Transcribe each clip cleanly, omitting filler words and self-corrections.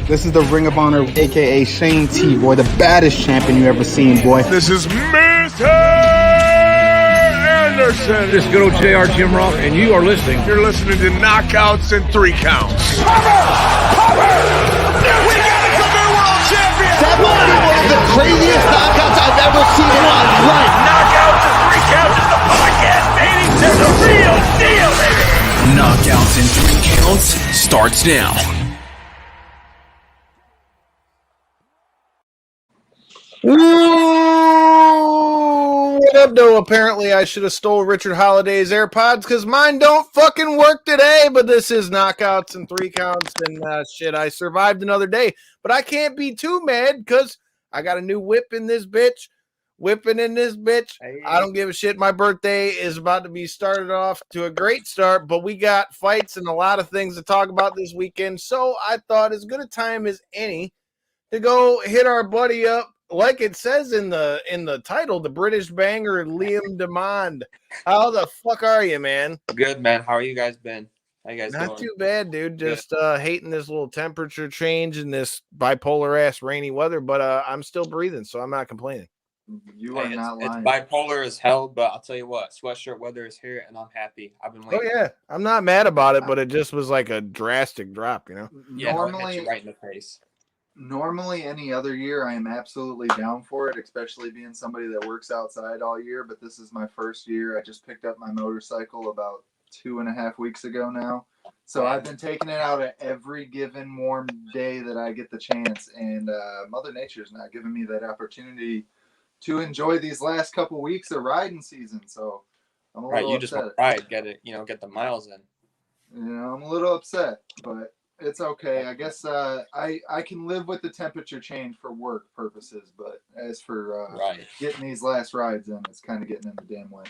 This is the Ring of Honor, a.k.a. Shane T, boy, the baddest champion you ever seen, boy. This is Mr. Anderson. This is good old JR Jim Ross, and you are listening. You're listening to Knockouts and 3 Counts. Cover! We got a new world champion! That might be one of the craziest knockouts I've ever seen in my life. Knockouts and 3 Counts is the podcast, baby! It's the real deal, baby! Knockouts and 3 Counts starts now. What up, though? Apparently, I should have stole Richard Holiday's AirPods because mine don't fucking work today. But this is Knockouts and 3 Counts, and shit, I survived another day. But I can't be too mad because I got a new whip in this bitch. Whipping in this bitch. Hey. I don't give a shit. My birthday is about to be started off to a great start, but we got fights and a lot of things to talk about this weekend. So I thought as good a time as any to go hit our buddy up. Like it says in the title, the British banger Liam Demond. How the fuck are you, man? Good, man. How are you guys been? How you guys doing? Not too bad, dude. Just hating this little temperature change and this bipolar ass rainy weather, but I'm still breathing, so I'm not complaining. You are not lying. It's bipolar as hell, but I'll tell you what, sweatshirt weather is here, and I'm happy. I've been waiting. Oh yeah, I'm not mad about it, but it just was like a drastic drop, you know. Yeah, normally, hit you right in the face. Normally, any other year, I am absolutely down for it, especially being somebody that works outside all year. But this is my first year. I just picked up my motorcycle about 2.5 weeks ago now. So I've been taking it out at every given warm day that I get the chance. And Mother Nature's not giving me that opportunity to enjoy these last couple weeks of riding season. So I'm a little upset. Just want to ride, get it, get the miles in. I'm a little upset, but it's okay. I guess I can live with the temperature change for work purposes, but as for getting these last rides in, it's kind of getting in the damn way.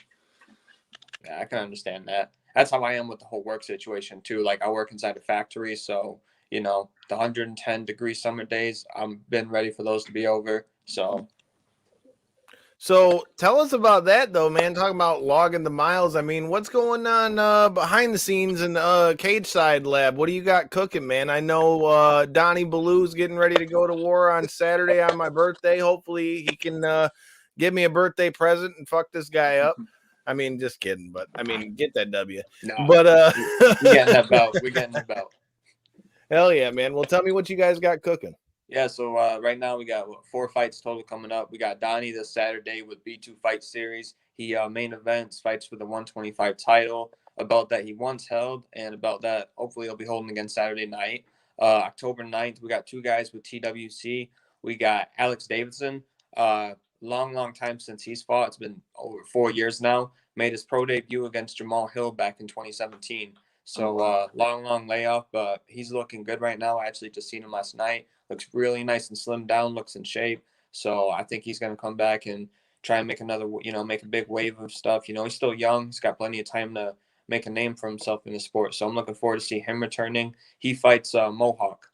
Yeah, I can understand that. That's how I am with the whole work situation too. Like I work inside a factory, so the 110-degree summer days, I'm been ready for those to be over. So tell us about that, though, man. Talking about logging the miles. I mean, what's going on behind the scenes in the cage side lab? What do you got cooking, man? I know Donnie Baloo's getting ready to go to war on Saturday on my birthday. Hopefully he can give me a birthday present and fuck this guy up. I mean, just kidding, but I mean, get that W. No, but we getting that belt. We getting that belt. Hell yeah, man. Well, tell me what you guys got cooking. Yeah, so right now we got 4 fights total coming up. We got Donnie this Saturday with B2 Fight Series. He main events, fights for the 125 title, a belt that he once held, and a belt that hopefully he'll be holding again Saturday night. October 9th, we got 2 guys with TWC. We got Alex Davidson. Long time since he's fought. It's been over 4 years now. Made his pro debut against Jamal Hill back in 2017. So long layoff, but he's looking good right now. I actually just seen him last night. Looks really nice and slimmed down, looks in shape. So I think he's going to come back and try and make another, make a big wave of stuff. He's still young. He's got plenty of time to make a name for himself in the sport. So I'm looking forward to see him returning. He fights Mohawk.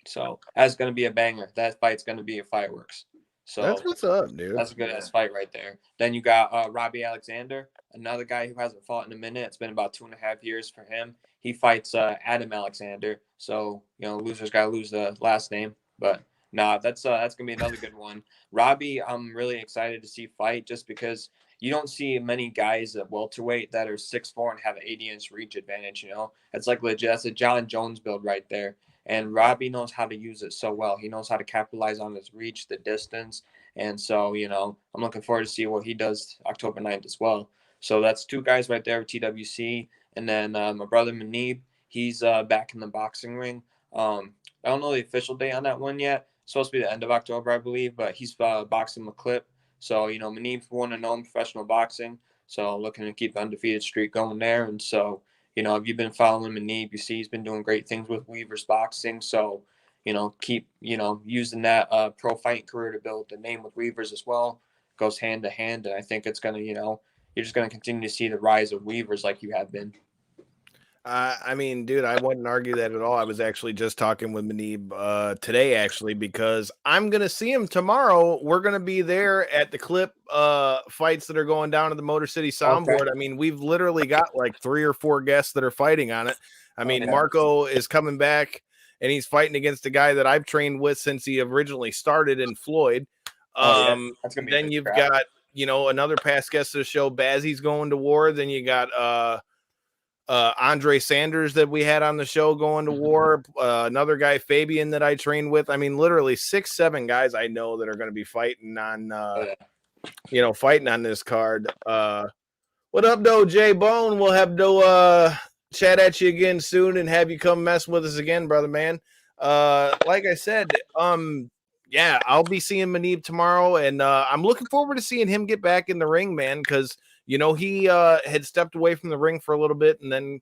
So that's going to be a banger. That fight's going to be a fireworks. So that's what's up, dude. That's a good ass fight right there. Then you got Robbie Alexander, another guy who hasn't fought in a minute. It's been about 2.5 years for him. He fights Adam Alexander. So, losers got to lose the last name. But, that's going to be another good one. Robbie, I'm really excited to see fight just because you don't see many guys at welterweight that are 6'4" and have an 80-inch reach advantage, It's like legit. That's a John Jones build right there. And Robbie knows how to use it so well. He knows how to capitalize on his reach, the distance. And so, I'm looking forward to see what he does October 9th as well. So that's 2 guys right there with TWC. And then my brother Manib, he's back in the boxing ring. I don't know the official date on that one yet. It's supposed to be the end of October, I believe. But he's boxing McClip. So, Manib's 1-0 in professional boxing. So looking to keep the undefeated streak going there. And so, if you've been following Manib, you see he's been doing great things with Weaver's boxing. So, keep, using that pro fighting career to build the name with Weaver's as well. Goes hand to hand. And I think it's going to, you're just going to continue to see the rise of Weaver's like you have been. I mean, dude, I wouldn't argue that at all. I was actually just talking with Manib today, actually, because I'm going to see him tomorrow. We're going to be there at the Clip fights that are going down to the Motor City soundboard. Okay. I mean, we've literally got like 3 or 4 guests that are fighting on it. I mean, Marco is coming back and he's fighting against a guy that I've trained with since he originally started in Floyd. That's gonna be Then you've got, another past guest of the show, Bazzy's going to war. Then you got Andre Sanders that we had on the show going to war. Another guy, Fabian, that I trained with. I mean, literally 6-7 guys I know that are going to be fighting on, fighting on this card. What up, though, Jay Bone? We'll have to chat at you again soon and have you come mess with us again, brother, man. Like I said, yeah, I'll be seeing Manib tomorrow, and I'm looking forward to seeing him get back in the ring, man, because he had stepped away from the ring for a little bit, and then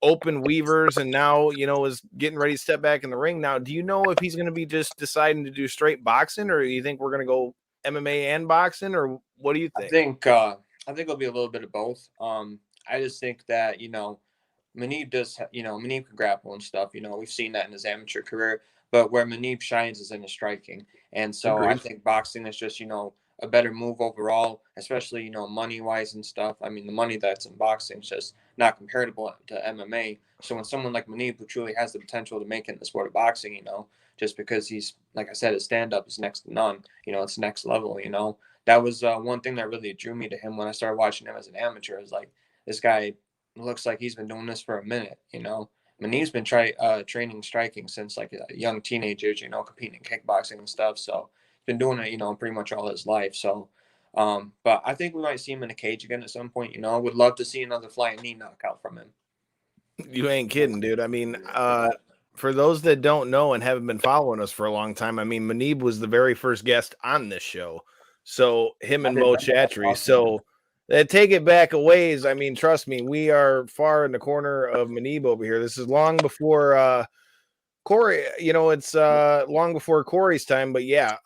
open weavers, and now is getting ready to step back in the ring. Now, do you know if he's going to be just deciding to do straight boxing, or do you think we're going to go MMA and boxing, or what do you think? I think it'll be a little bit of both. I just think that Manib does, Manib can grapple and stuff. We've seen that in his amateur career, but where Manib shines is in his striking, and so I think boxing is just a better move overall, especially money wise and stuff. I mean, the money that's in boxing is just not comparable to MMA. So when someone like Manib, who truly has the potential to make it in the sport of boxing, just because he's, like I said, his stand up is next to none. It's next level. That was one thing that really drew me to him when I started watching him as an amateur. Is like, this guy looks like he's been doing this for a minute. Manib's been training striking since like a young teenager, competing in kickboxing and stuff. So been doing it, pretty much all his life. So, but I think we might see him in a cage again at some point. Would love to see another flying knee knockout from him. You ain't kidding, dude. I mean, for those that don't know and haven't been following us for a long time, I mean, Manib was the very first guest on this show. So him and Mo Chatry. So take it back a ways. I mean, trust me, we are far in the corner of Manib over here. This is long before Corey, it's long before Corey's time, but yeah,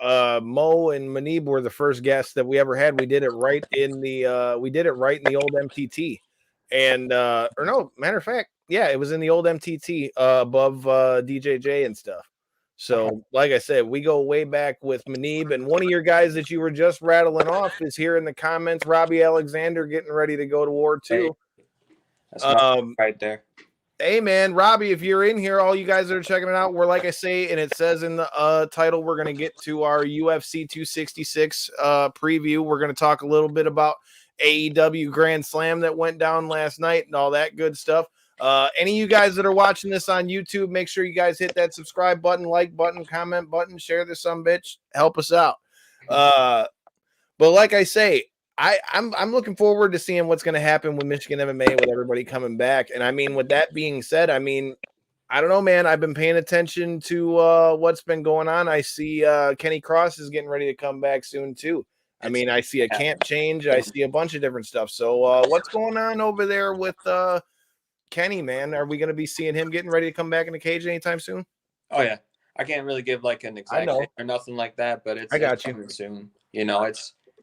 Mo and Manib were the first guests that we ever had. We did it right in the old MTT, and or no, matter of fact, yeah, it was in the old MTT above DJJ and stuff. So, like I said, we go way back with Manib, and one of your guys that you were just rattling off is here in the comments. Robbie Alexander getting ready to go to war too. That's right there. Hey, man, Robbie, if you're in here, all you guys that are checking it out, we're, like I say, and it says in the title, we're going to get to our UFC 266 preview. We're going to talk a little bit about AEW Grand Slam that went down last night and all that good stuff. Any of you guys that are watching this on YouTube, make sure you guys hit that subscribe button, like button, comment button, share this sumbitch, help us out. But like I say, I'm looking forward to seeing what's going to happen with Michigan MMA with everybody coming back. And I mean, with that being said, I mean, I don't know, man. I've been paying attention to what's been going on. I see Kenny Cross is getting ready to come back soon too. I mean, I see a camp change. I see a bunch of different stuff. So what's going on over there with Kenny, man? Are we going to be seeing him getting ready to come back in the cage anytime soon? Oh yeah, I can't really give like an exact date or nothing like that, but it's coming soon.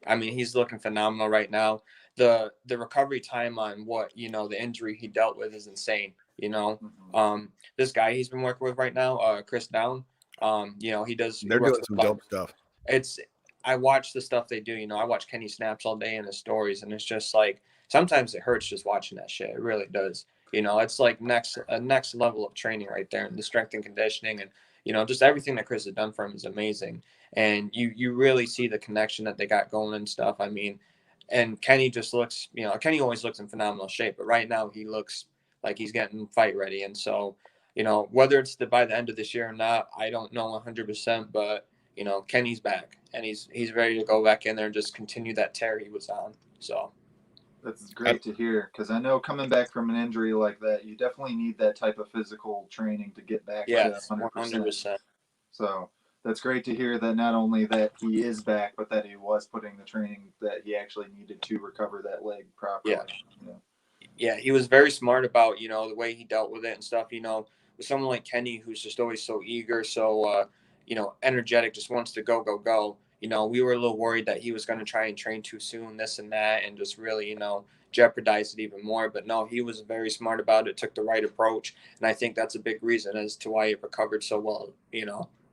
I mean, he's looking phenomenal right now. The recovery time on what the injury he dealt with is insane. This guy he's been working with right now, Chris Down. He does. They're doing some dope stuff. I watch the stuff they do. I watch Kenny Snaps all day in his stories, and it's just like sometimes it hurts just watching that shit. It really does. It's like next level of training right there, and the strength and conditioning, and just everything that Chris has done for him is amazing. And you really see the connection that they got going and stuff. I mean, and Kenny just looks, Kenny always looks in phenomenal shape, but right now he looks like he's getting fight ready. And so, whether it's by the end of this year or not, I don't know 100%, but Kenny's back and he's ready to go back in there and just continue that tear he was on. So that's great to hear, because I know coming back from an injury like that, you definitely need that type of physical training to get back to 100%. So that's great to hear that not only that he is back, but that he was putting the training that he actually needed to recover that leg properly. Yeah, he was very smart about, the way he dealt with it and stuff. With someone like Kenny, who's just always so eager, so, energetic, just wants to go. We were a little worried that he was going to try and train too soon, this and that, and just really, jeopardize it even more. But no, he was very smart about it, took the right approach. And I think that's a big reason as to why he recovered so well,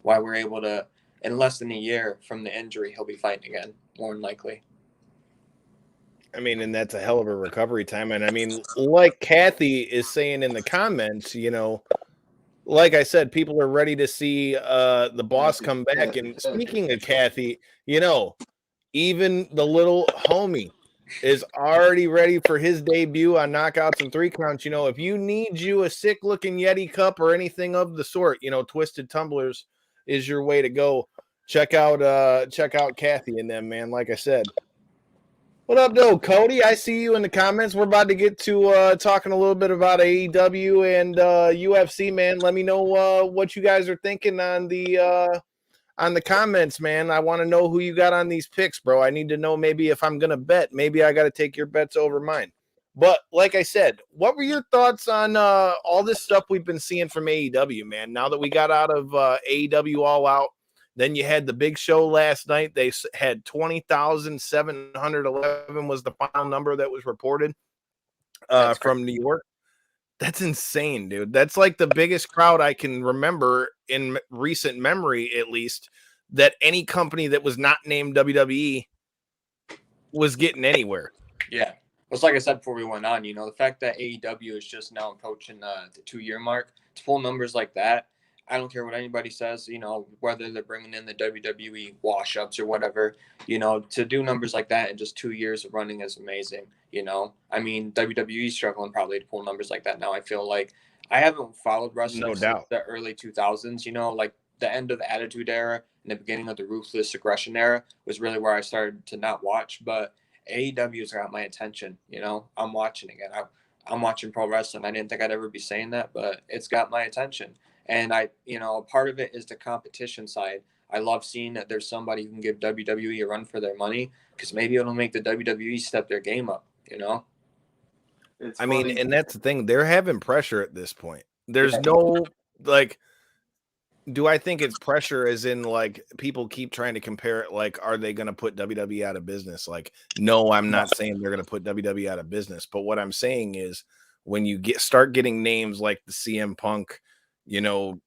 why we're able to, in less than a year from the injury, he'll be fighting again, more than likely. I mean, and that's a hell of a recovery time. And I mean, like Kathy is saying in the comments, like I said, people are ready to see the boss come back. And speaking of Kathy, even the little homie is already ready for his debut on Knockouts and 3 Counts. If you need you a sick looking Yeti cup or anything of the sort, Twisted Tumblers is your way to go. Check out Kathy and them, man. Like I said. What up, though, Cody? I see you in the comments. We're about to get to talking a little bit about AEW and UFC, man. Let me know what you guys are thinking on the comments, man. I want to know who you got on these picks, bro. I need to know maybe if I'm gonna bet. Maybe I got to take your bets over mine. But like I said, what were your thoughts on all this stuff we've been seeing from AEW, man? Now that we got out of AEW All Out. Then you had the big show last night. They had 20,711 was the final number that was reported from New York. That's insane, dude. That's like the biggest crowd I can remember in recent memory, at least, that any company that was not named WWE was getting anywhere. Yeah. It's like I said before we went on, the fact that AEW is just now approaching the 2-year mark, to pull numbers like that, I don't care what anybody says, whether they're bringing in the WWE wash-ups or whatever, to do numbers like that in just 2 years of running is amazing, I mean, WWE's struggling probably to pull numbers like that now. I feel like I haven't followed wrestling since the early 2000s, like the end of the Attitude Era and the beginning of the Ruthless Aggression Era was really where I started to not watch, but AEW's got my attention, I'm watching again. I'm watching pro wrestling. I didn't think I'd ever be saying that, but it's got my attention. And part of it is the competition side. I love seeing that there's somebody who can give WWE a run for their money because maybe it'll make the WWE step their game up, I mean, and that's the thing. They're having pressure at this point. There's no, do I think it's pressure as in, people keep trying to compare it, are they going to put WWE out of business? No, I'm not saying they're going to put WWE out of business. But what I'm saying is when you start getting names like the CM Punk,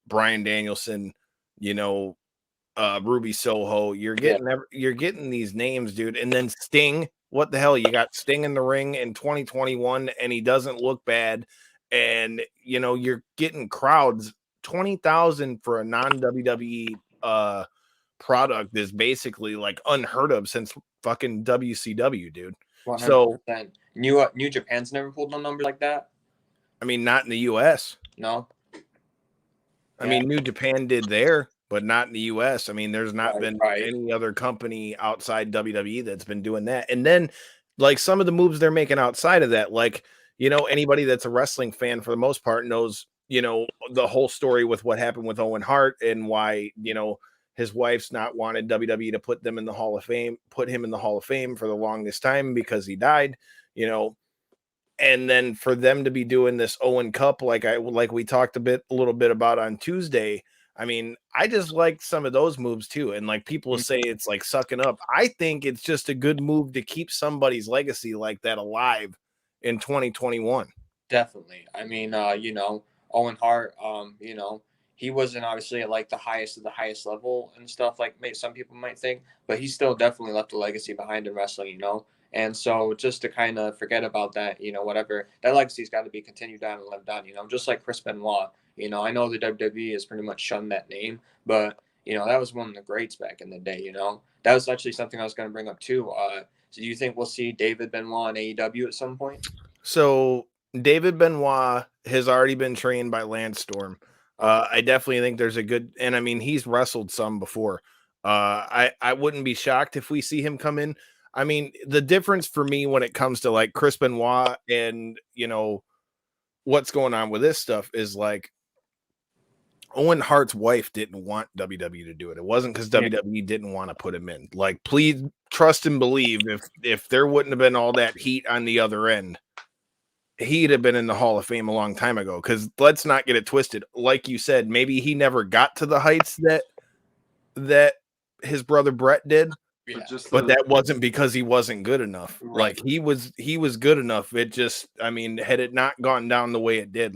Bryan Danielson, Ruby Soho, you're getting these names, dude. And then Sting, what the hell? You got Sting in the ring in 2021 and he doesn't look bad. And, you're getting crowds, 20,000 for a non-WWE product is basically unheard of since fucking WCW, dude. 100%. So New Japan's never pulled no number like that. I mean, not in the US. No. I mean, New Japan did there, but not in the U.S. I mean, there's not been any other company outside WWE that's been doing that. And then, some of the moves they're making outside of that, anybody that's a wrestling fan for the most part knows, the whole story with what happened with Owen Hart and why, his wife's not wanted WWE to put him in the Hall of Fame for the longest time because he died, And then for them to be doing this Owen Cup, like we talked a little bit about on Tuesday, I mean, I just like some of those moves too. And people say it's sucking up. I think it's just a good move to keep somebody's legacy like that alive in 2021. Definitely. I mean, Owen Hart, he wasn't obviously at the highest of the highest level and stuff some people might think, but he still definitely left a legacy behind in wrestling, And so just to kind of forget about that, whatever, that legacy's got to be continued on and lived on, just like Chris Benoit. I know the WWE has pretty much shunned that name, but, that was one of the greats back in the day, That was actually something I was going to bring up too. So do you think we'll see David Benoit in AEW at some point? So David Benoit has already been trained by Lance Storm. I definitely think there's a good, and I mean, he's wrestled some before. I wouldn't be shocked if we see him come in. I mean, the difference for me when it comes to Chris Benoit and, what's going on with this stuff is Owen Hart's wife didn't want WWE to do it. It wasn't because WWE didn't want to put him in. Please trust and believe if there wouldn't have been all that heat on the other end, he'd have been in the Hall of Fame a long time ago. Because let's not get it twisted. Like you said, maybe he never got to the heights that his brother Brett did. Yeah. But that wasn't because he wasn't good enough. Right. He was good enough. It just, I mean, had it not gone down the way it did,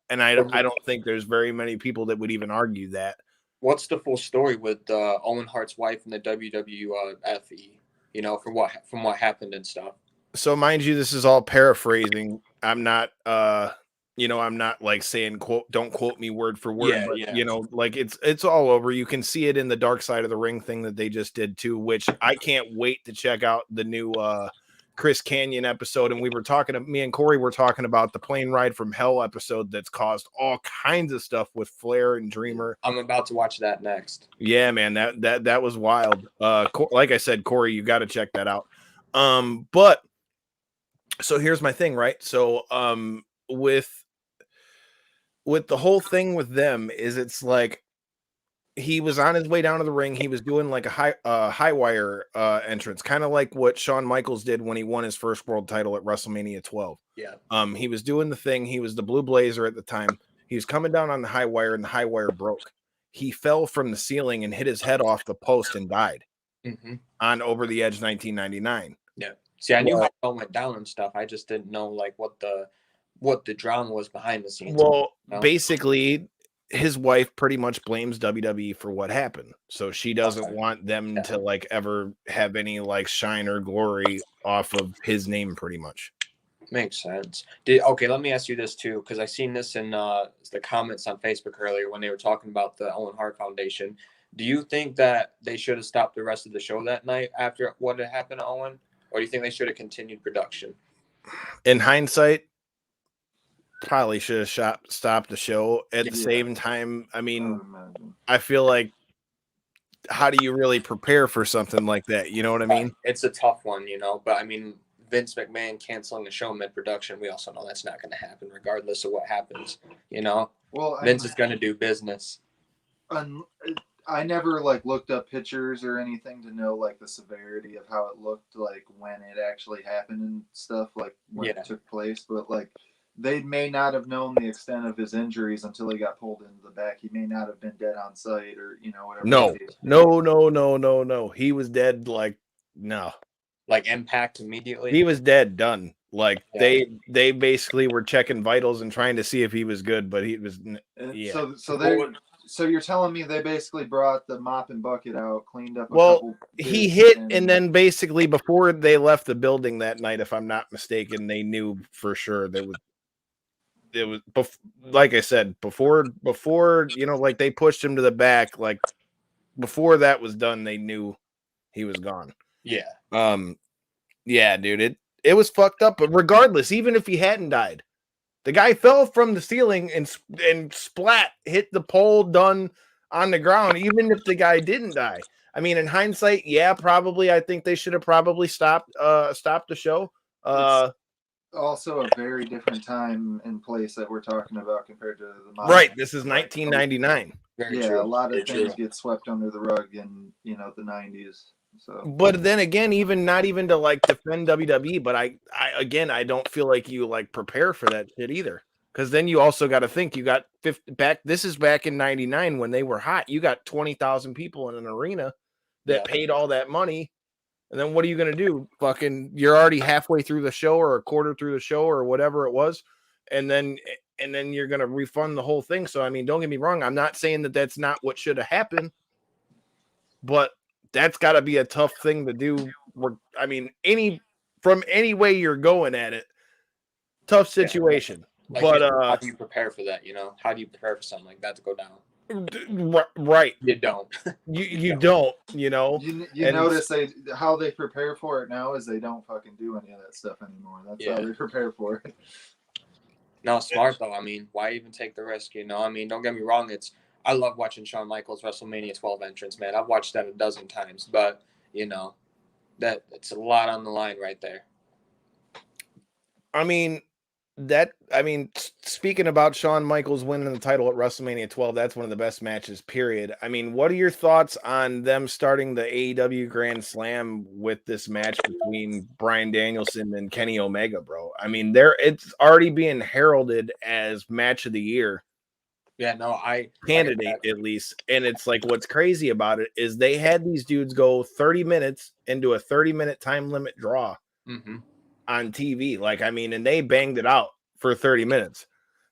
and I don't think there's very many people that would even argue that. What's the full story with Owen Hart's wife and the WWFE? From what happened and stuff. So mind you, this is all paraphrasing. I'm not You know, I'm not like saying don't quote me word for word, but yeah. you know, like it's all over. You can see it in the Dark Side of the Ring thing that they just did too, which I can't wait to check out the new Chris Canyon episode. And me and Corey were talking about the Plane Ride from Hell episode that's caused all kinds of stuff with Flair and Dreamer. I'm about to watch that next. Yeah, man, that was wild. Like I said, Corey, you got to check that out. But so here's my thing, right? So with the whole thing with them is it's like he was on his way down to the ring. He was doing like a high wire entrance, kind of like what Shawn Michaels did when he won his first world title at WrestleMania 12. Yeah. He was doing the thing. He was the Blue Blazer at the time. He was coming down on the high wire, and the high wire broke. He fell from the ceiling and hit his head off the post and died on Over the Edge 1999. Yeah. See, I knew how it all went down and stuff. I just didn't know like what the drama was behind the scenes. Well, basically, his wife pretty much blames WWE for what happened. So she doesn't want them to like ever have any like shine or glory off of his name pretty much. Makes sense. Okay, let me ask you this too, because I seen this in the comments on Facebook earlier when they were talking about the Owen Hart Foundation. Do you think that they should have stopped the rest of the show that night after what had happened to Owen? Or do you think they should have continued production? In hindsight, probably should have stopped the show. At the same time, I mean, I feel like, how do you really prepare for something like that? You know what I mean? It's a tough one, you know, but I mean, Vince McMahon canceling the show mid-production, we also know that's not going to happen regardless of what happens, you know? Well, Vince is going to do business. I never like looked up pictures or anything to know like the severity of how it looked like when it actually happened and stuff, like when it took place. But like they may not have known the extent of his injuries until he got pulled into the back. He may not have been dead on sight or whatever. No. He was dead. Like like Impact immediately. He was dead, done. Like they basically were checking vitals and trying to see if he was good, but he was. Yeah. So you're telling me they basically brought the mop and bucket out, cleaned up. He hit, and then basically before they left the building that night, if I'm not mistaken, they knew for sure that it was like I said before like they pushed him to the back, like before that was done, they knew he was gone. Yeah, dude, it was fucked up, but regardless, even if he hadn't died, the guy fell from the ceiling and splat, hit the pole, done on the ground, even if the guy didn't die. I mean, in hindsight, probably I think they should have probably stopped the show. It's also a very different time and place that we're talking about compared to the modern. Right, this is 1999. Very true. A lot of things get swept under the rug in the 90s. So, but then again, not even to like defend WWE, but I don't feel like you like prepare for that shit either. Because then you also got to think you got 50 back. This is back in '99 when they were hot. You got 20,000 people in an arena that paid all that money, and then what are you gonna do? Fucking, you're already halfway through the show or a quarter through the show or whatever it was, and then you're gonna refund the whole thing. So I mean, don't get me wrong. I'm not saying that that's not what should have happened, but that's got to be a tough thing to do. I mean, any way you're going at it, tough situation. Like, but how do you prepare for that? How do you prepare for something like that to go down? Right. You don't. you don't. You notice how they prepare for it now is they don't fucking do any of that stuff anymore. That's how they prepare for it. No, smart though. I mean, why even take the risk? I mean, don't get me wrong. I love watching Shawn Michaels WrestleMania 12 entrance, man. I've watched that a dozen times, but that it's a lot on the line right there. I mean, speaking about Shawn Michaels winning the title at WrestleMania 12, that's one of the best matches, period. I mean, what are your thoughts on them starting the AEW Grand Slam with this match between Bryan Danielson and Kenny Omega, bro? I mean, it's already being heralded as match of the year. Yeah, no, candidate at least. And it's like, what's crazy about it is they had these dudes go 30 minutes into a 30-minute time limit draw on TV. Like, I mean, and they banged it out for 30 minutes.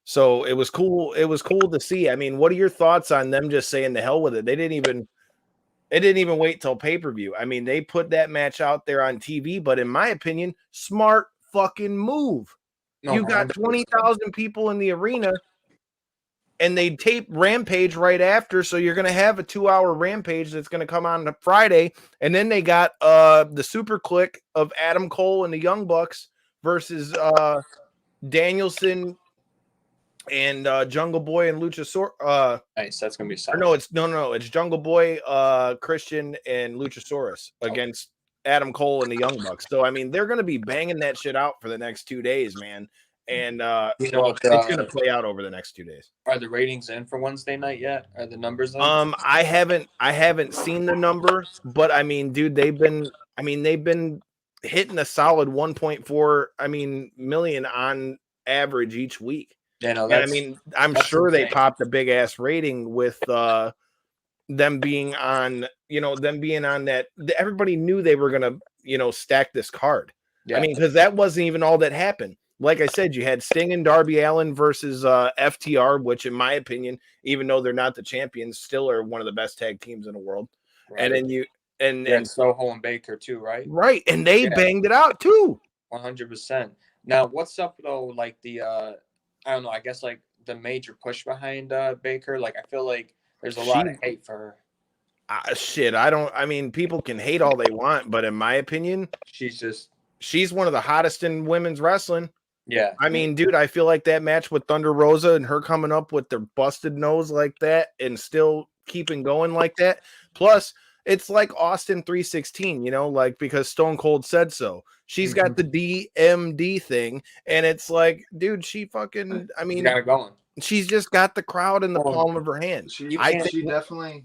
So it was cool. It was cool to see. I mean, what are your thoughts on them just saying the hell with it? It didn't even wait till pay-per-view. I mean, they put that match out there on TV, but in my opinion, smart fucking move. No, You got 100%. 20,000 people in the arena, and they tape Rampage right after, so you're going to have a 2-hour Rampage that's going to come on Friday, and then they got the Super Click of Adam Cole and the Young Bucks versus Danielson and Jungle Boy and Luchasaurus. Nice, that's gonna be Or solid. no, it's Jungle Boy, Christian, and Luchasaurus against Adam Cole and the Young Bucks. So I mean, they're going to be banging that shit out for the next 2 days, man. And You know what, it's going to play out over the next 2 days. Are the ratings in for Wednesday night yet? Are the numbers in? I haven't seen the number, but I mean, dude, they've been hitting a solid 1.4 million on average each week. Yeah, no, And I mean, I'm sure they popped a big ass rating with them being on that. Everybody knew they were gonna, stack this card. Yeah. I mean, because that wasn't even all that happened. Like I said, you had Sting and Darby Allin versus FTR, which, in my opinion, even though they're not the champions, still are one of the best tag teams in the world. Right. And then you and Soho and Baker too, right? Right, and they banged it out too. 100%. Now, what's up though? Like the I don't know. I guess like the major push behind Baker. Like I feel like there's a lot of hate for her. Shit, I mean, people can hate all they want, but in my opinion, she's one of the hottest in women's wrestling. Yeah. I mean, dude, I feel like that match with Thunder Rosa and her coming up with their busted nose like that and still keeping going like that. Plus, it's like Austin 316, like because Stone Cold said so. She's got the DMD thing, and it's like, dude, she fucking, I mean, got it going. She's just got the crowd in the palm of her hand. She definitely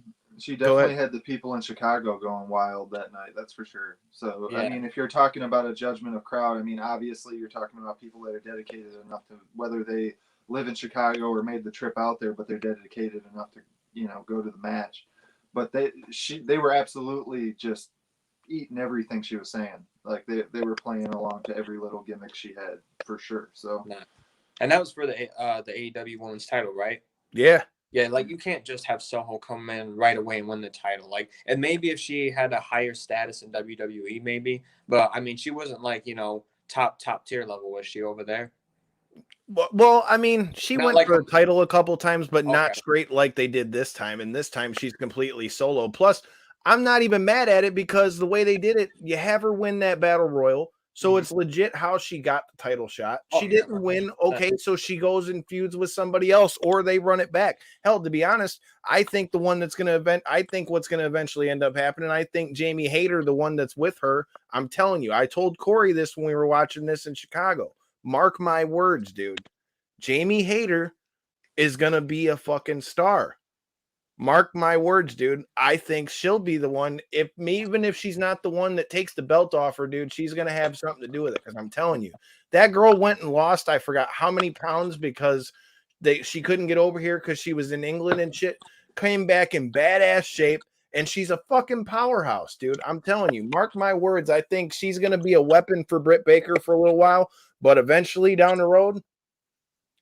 had the people in Chicago going wild that night. That's for sure. So, yeah. I mean, if you're talking about a judgment of crowd, I mean, obviously you're talking about people that are dedicated enough to, whether they live in Chicago or made the trip out there, but they're dedicated enough to, go to the match. But they were absolutely just eating everything she was saying. Like they were playing along to every little gimmick she had for sure. So, and that was for the AEW Women's title, right? Yeah. Yeah, like you can't just have Soho come in right away and win the title. Like, and maybe if she had a higher status in WWE, maybe. But I mean, she wasn't like top tier level, was she over there? Well, I mean, she went like for the title a couple times, but not straight like they did this time. And this time she's completely solo. Plus, I'm not even mad at it because the way they did it, you have her win that battle royal. So it's legit how she got the title shot. She didn't win. Okay, so she goes and feuds with somebody else or they run it back. Hell, to be honest, I think the one that's going to what's going to eventually end up happening, I think Jamie Hayter, the one that's with her, I'm telling you, I told Corey this when we were watching this in Chicago. Mark my words, dude. Jamie Hayter is going to be a fucking star. Mark my words, dude. I think she'll be the one. Even if she's not the one that takes the belt off her, dude, she's going to have something to do with it. Because I'm telling you, that girl went and lost, I forgot how many pounds because she couldn't get over here because she was in England and shit. Came back in badass shape. And she's a fucking powerhouse, dude. I'm telling you, mark my words. I think she's going to be a weapon for Britt Baker for a little while. But eventually down the road,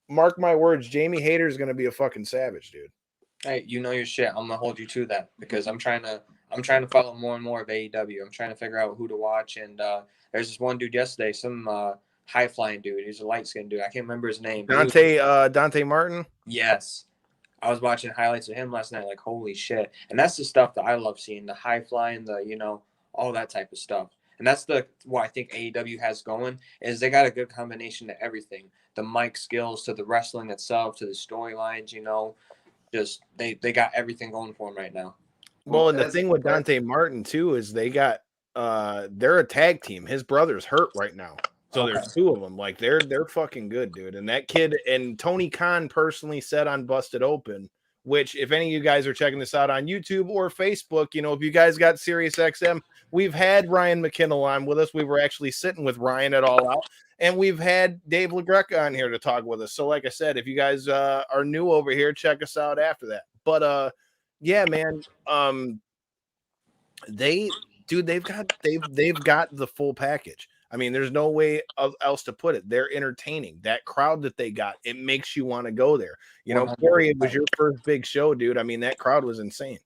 mark my words, Jamie Hayter is going to be a fucking savage, dude. Hey, you know your shit. I'm gonna hold you to that because I'm trying to follow more and more of AEW. I'm trying to figure out who to watch. And there's this one dude yesterday, some high flying dude. He's a light skinned dude. I can't remember his name. Dante Martin. Yes, I was watching highlights of him last night. Like holy shit! And that's the stuff that I love seeing. The high flying, all that type of stuff. And that's what I think AEW has going is they got a good combination to everything. The mic skills to the wrestling itself to the storylines. Just they got everything going for them right now. Well, and the thing with Dante Martin too is they got they're a tag team. His brother's hurt right now. So there's two of them. Like they're fucking good, dude. And that kid and Tony Khan personally said on Busted Open, which if any of you guys are checking this out on YouTube or Facebook, if you guys got Sirius XM, we've had Ryan McKinnell on with us. We were actually sitting with Ryan at All Out. And we've had Dave LaGreca on here to talk with us. So like I said, if you guys are new over here, check us out after that. But yeah, man, they've got the full package. I mean, there's no way else to put it. They're entertaining. That crowd that they got, it makes you want to go there. Corey, it was your first big show, dude. I mean, that crowd was insane.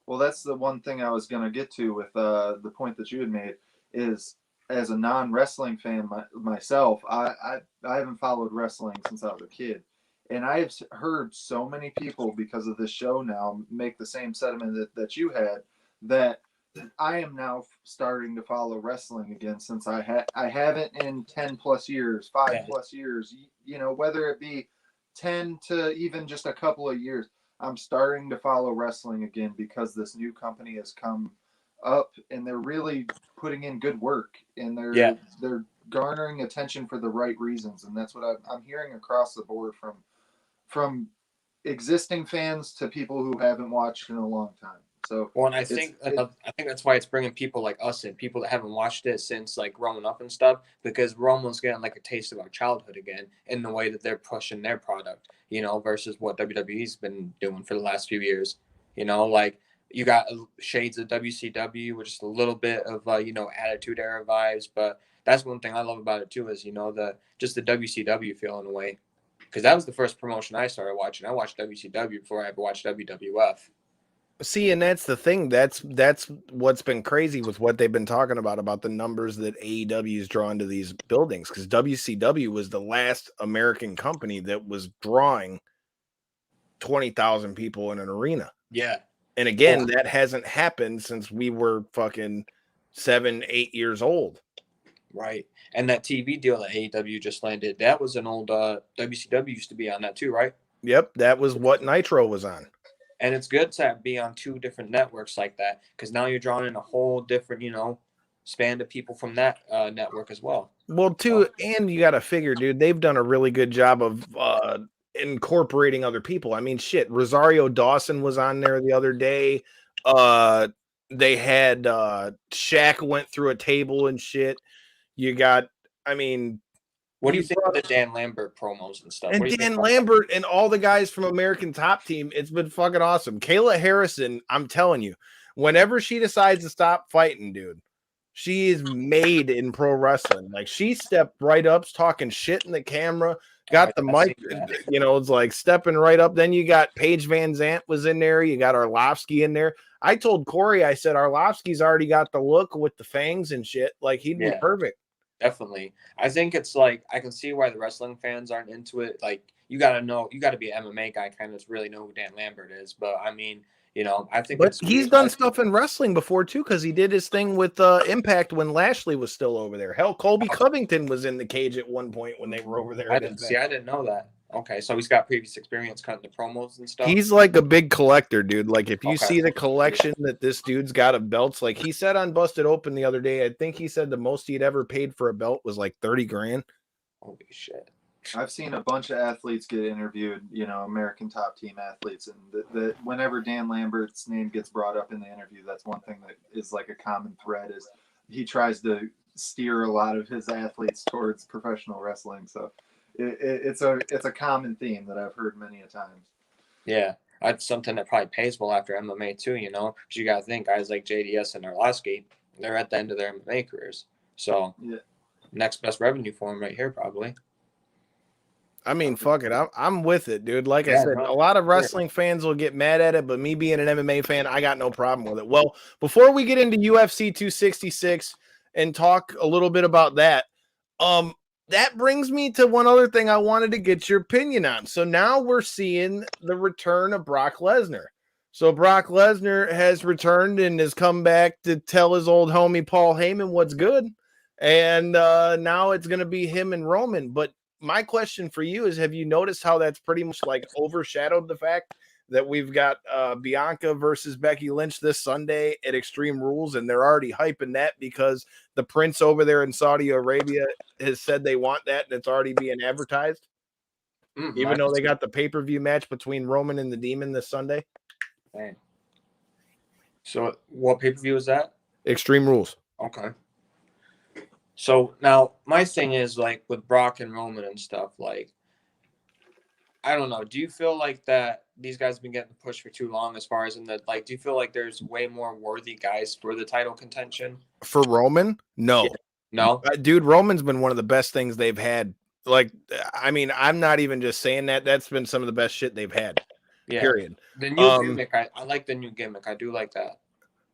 Well, that's the one thing I was going to get to with the point that you had made is as a non-wrestling fan myself, I haven't followed wrestling since I was a kid. And I have heard so many people because of this show now make the same sentiment that you had, that I am now starting to follow wrestling again, since I haven't in 10 plus years, 5+ years, whether it be 10 to even just a couple of years. I'm starting to follow wrestling again because this new company has come up and they're really putting in good work, and they're garnering attention for the right reasons. And that's what I'm hearing across the board from existing fans to people who haven't watched in a long time. So, well, and I think that's why it's bringing people like us in, people that haven't watched it since like growing up and stuff, because we're almost getting like a taste of our childhood again in the way that they're pushing their product, versus what WWE's been doing for the last few years. Like you got shades of WCW, which is a little bit of Attitude Era vibes, but that's one thing I love about it too, is just the WCW feel in a way, because that was the first promotion I started watching. I watched WCW before I ever watched WWF. See, and that's the thing. That's what's been crazy with what they've been talking about the numbers that AEW is drawing to these buildings, because WCW was the last American company that was drawing 20,000 people in an arena. Yeah. And again, that hasn't happened since we were fucking 7-8 years old. Right. And that TV deal that AEW just landed, that was an old WCW used to be on that too, right? Yep, that was what Nitro was on. And it's good to be on two different networks like that, because now you're drawing in a whole different, span of people from that network as well. Well, too, and you got to figure, dude, they've done a really good job of incorporating other people. I mean, shit, Rosario Dawson was on there the other day. They had Shaq went through a table and shit. You got, I mean, what do you think of the Dan Lambert promos and stuff? And Dan Lambert and all the guys from American Top Team, it's been fucking awesome. Kayla Harrison, I'm telling you, whenever she decides to stop fighting, dude, she is made in pro wrestling. Like, she stepped right up, talking shit in the camera, got the mic, it's like stepping right up. Then you got Paige Van Zant was in there. You got Arlovsky in there. I told Corey, I said, Arlovsky's already got the look with the fangs and shit. Like, he'd be perfect. Definitely. I think it's like, I can see why the wrestling fans aren't into it. Like, you got to be an MMA guy kind of to really know who Dan Lambert is. But I mean, I think he's done stuff in wrestling before too, because he did his thing with Impact when Lashley was still over there. Hell, Colby Covington was in the cage at one point when they were over there. I didn't know that. Okay, so he's got previous experience cutting the promos and stuff. He's like a big collector, dude. Like, if you see the collection that this dude's got of belts, like he said on Busted Open the other day, I think he said the most he'd ever paid for a belt was like 30 grand. Holy shit. I've seen a bunch of athletes get interviewed, American Top Team athletes, and whenever Dan Lambert's name gets brought up in the interview, that's one thing that is like a common thread, is he tries to steer a lot of his athletes towards professional wrestling. So it's a common theme that I've heard many a times. Yeah, that's something that probably pays well after MMA too, because you got to think guys like JDS and Arlovsky, they're at the end of their MMA careers. So next best revenue for them right here, probably. I mean, fuck it. I'm with it, dude. Like I said, a lot of wrestling fans will get mad at it, but me being an MMA fan, I got no problem with it. Well, before we get into UFC 266 and talk a little bit about that, that brings me to one other thing I wanted to get your opinion on. So now we're seeing the return of Brock Lesnar. So Brock Lesnar has returned and has come back to tell his old homie Paul Heyman what's good. And now it's going to be him and Roman. But my question for you is, have you noticed how that's pretty much like overshadowed the fact that we've got Bianca versus Becky Lynch this Sunday at Extreme Rules, and they're already hyping that because the prince over there in Saudi Arabia has said they want that, and it's already being advertised, even though they got the pay-per-view match between Roman and the Demon this Sunday. Dang. So what pay-per-view is that? Extreme Rules. Okay. So now my thing is, like, with Brock and Roman and stuff, like, I don't know. Do you feel like that these guys have been getting pushed for too long, as far as in the, like, do you feel like there's way more worthy guys for the title contention? For Roman? No. Yeah. No? Dude, Roman's been one of the best things they've had. Like, I mean, I'm not even just saying that. That's been some of the best shit they've had. Yeah. Period. The new gimmick, I like the new gimmick. I do like that.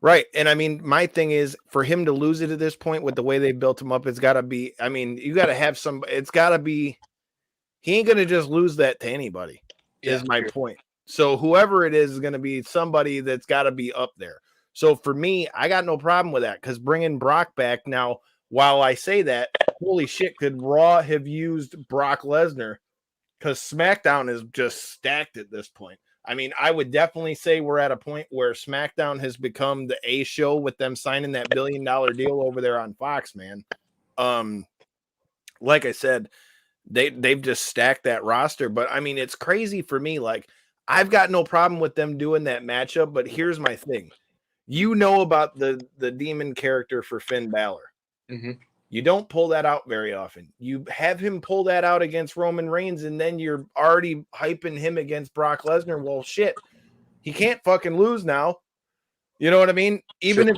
Right. And I mean, my thing is for him to lose it at this point with the way they built him up, it's got to be, I mean, you got to have some, it's got to be, he ain't going to just lose that to anybody, is my point. So whoever it is going to be somebody that's got to be up there. So for me, I got no problem with that because bringing Brock back now, while I say that, holy shit, could Raw have used Brock Lesnar? Because SmackDown is just stacked at this point. I mean, I would definitely say we're at a point where SmackDown has become the A show with them signing that $1 billion deal over there on Fox, man. Like I said, they've just stacked that roster. But I mean, it's crazy for me. Like, I've got no problem with them doing that matchup. But here's my thing. You know about the demon character for Finn Balor. Mm-hmm. You don't pull that out very often. You have him pull that out against Roman Reigns, and then you're already hyping him against Brock Lesnar. Well, shit, he can't fucking lose now. You know what I mean? Even if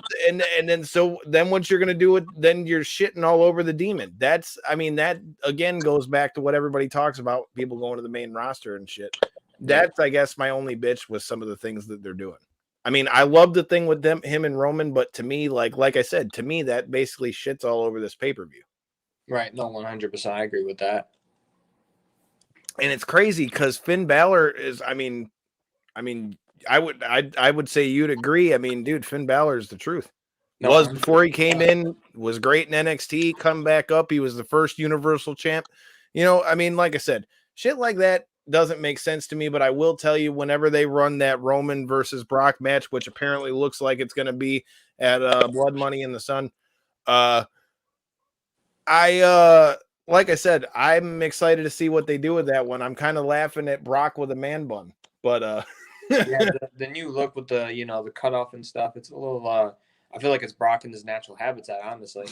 then what you're gonna do it, then you're shitting all over the demon. That's, I mean, that again goes back to what everybody talks about, people going to the main roster and shit. That's, I guess, my only bitch with some of the things that they're doing. I mean, I love the thing with him and Roman, but to me, like I said, to me, that basically shits all over this pay-per-view. Right. No, 100%. I agree with that. And it's crazy because Finn Balor is, I mean, I would say you'd agree. I mean, dude, Finn Balor is the truth. No, Was before he came in, was great in NXT, come back up. He was the first Universal champ. You know, I mean, like I said, shit like that doesn't make sense to me, but I will tell you, whenever they run that Roman versus Brock match, which apparently looks like it's going to be at Blood Money in the Sun, like I said, I'm excited to see what they do with that one. I'm kind of laughing at Brock with a man bun, but yeah, the new look with the, you know, the cutoff and stuff, it's a little I feel like it's Brock in his natural habitat, honestly.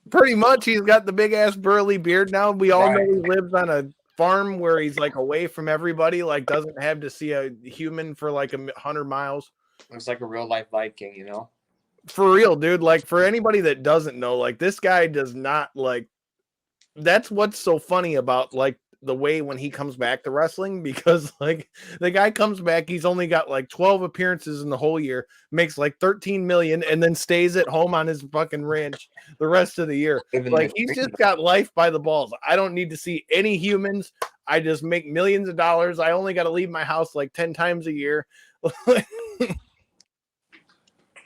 Pretty much. He's got the big ass burly beard now. We all know he lives on a farm where he's like away from everybody, like doesn't have to see a human for like 100 miles. Looks like a real life Viking, you know? For real, dude. Like, for anybody that doesn't know, like, this guy does not, like, that's what's so funny about, like, the way when he comes back to wrestling, because, like, the guy comes back, he's only got like 12 appearances in the whole year, makes like 13 million, and then stays at home on his fucking ranch the rest of the year. Like, he's just got life by the balls. I don't need to see any humans. I just make millions of dollars. I only got to leave my house like 10 times a year.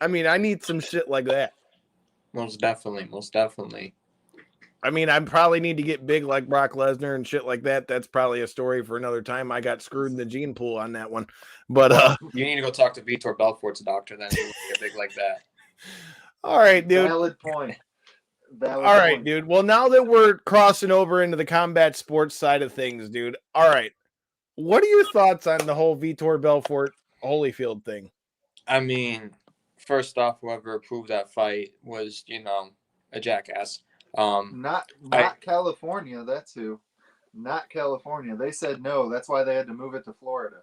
I mean, I need some shit like that. Most definitely. Most definitely. I mean, I probably need to get big like Brock Lesnar and shit like that. That's probably a story for another time. I got screwed in the gene pool on that one. But you need to go talk to Vitor Belfort's doctor then. You get big like that. All right, dude. Valid point. All right, dude. Well, now that we're crossing over into the combat sports side of things, dude. All right. What are your thoughts on the whole Vitor Belfort Holyfield thing? I mean, first off, whoever approved that fight was, you know, a jackass. Not California. That's who. Not California. They said no. That's why they had to move it to Florida.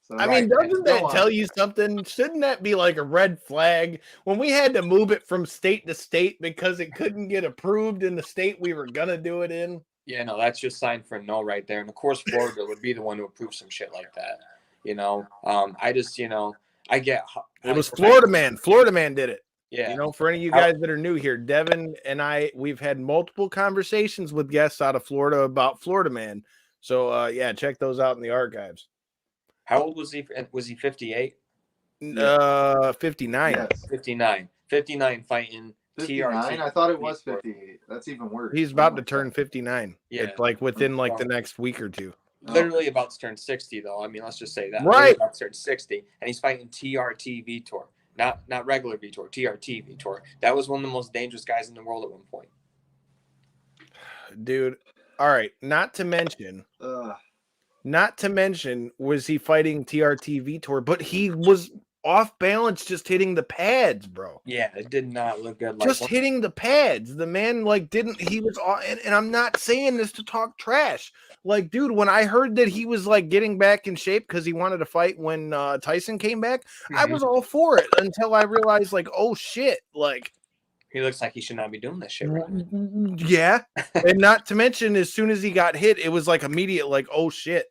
So I mean, doesn't that tell you something? Shouldn't that be like a red flag when we had to move it from state to state because it couldn't get approved in the state we were gonna do it in? Yeah, no, that's just signed for no right there. And of course, Florida would be the one to approve some shit like that. You know, I just, you know, I get it was Florida man. Florida man did it. Yeah. You know, for any of you guys that are new here, Devin and I, we've had multiple conversations with guests out of Florida about Florida man. So, yeah, check those out in the archives. How old was he? Was he 58? 59. Yes. 59. 59 fighting 59? TRT. I thought it was 58. That's even worse. He's about to turn 59. Yeah. It's like within like the next week or two. Literally about to turn 60, though. I mean, let's just say that. Right. About to turn 60, and he's fighting TRT Vitor. Not regular Vitor, TRT Vitor. That was one of the most dangerous guys in the world at one point. Dude, all right. Not to mention, was he fighting TRT Vitor, but he was off balance just hitting the pads, bro. Yeah, it did not look good. Just hitting the pads. The man, like, he was, and I'm not saying this to talk trash. Like, dude, when I heard that he was, like, getting back in shape because he wanted to fight when Tyson came back, I was all for it until I realized, like, oh, shit, like. He looks like he should not be doing this shit right now. Yeah. And not to mention, as soon as he got hit, it was, like, immediate, like, oh, shit.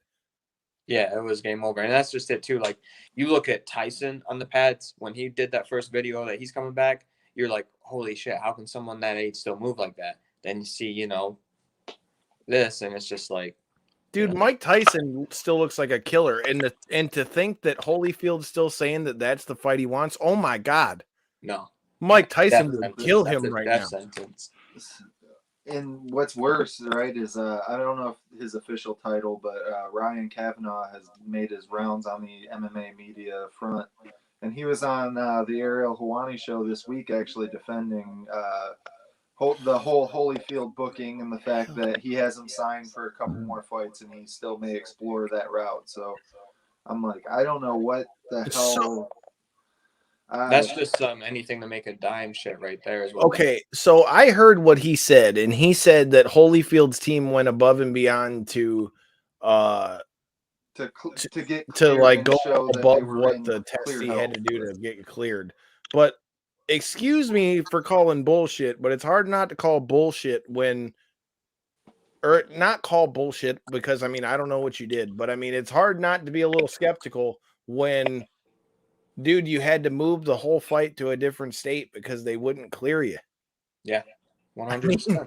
Yeah, it was game over. And that's just it, too. Like, you look at Tyson on the pads, when he did that first video that he's coming back, you're like, holy shit, how can someone that age still move like that? Then you see, this, and it's just like. Dude, Mike Tyson still looks like a killer. And to think that Holyfield's still saying that that's the fight he wants, oh my God. No. Mike Tyson would kill him right now. Sentence. And what's worse, right, is I don't know if his official title, but Ryan Kavanaugh has made his rounds on the MMA media front, and he was on the Ariel Helwani show this week, actually defending the whole Holyfield booking and the fact that he has him signed for a couple more fights, and he still may explore that route. So I'm like, I don't know what the hell. That's just anything to make a dime shit right there as well. Okay, so I heard what he said, and he said that Holyfield's team went above and beyond to go above what the test he had to do to get cleared. But excuse me for calling bullshit, but it's hard not to call bullshit or not call bullshit because I don't know what you did, but it's hard not to be a little skeptical when. Dude, you had to move the whole fight to a different state because they wouldn't clear you. Yeah, 100%.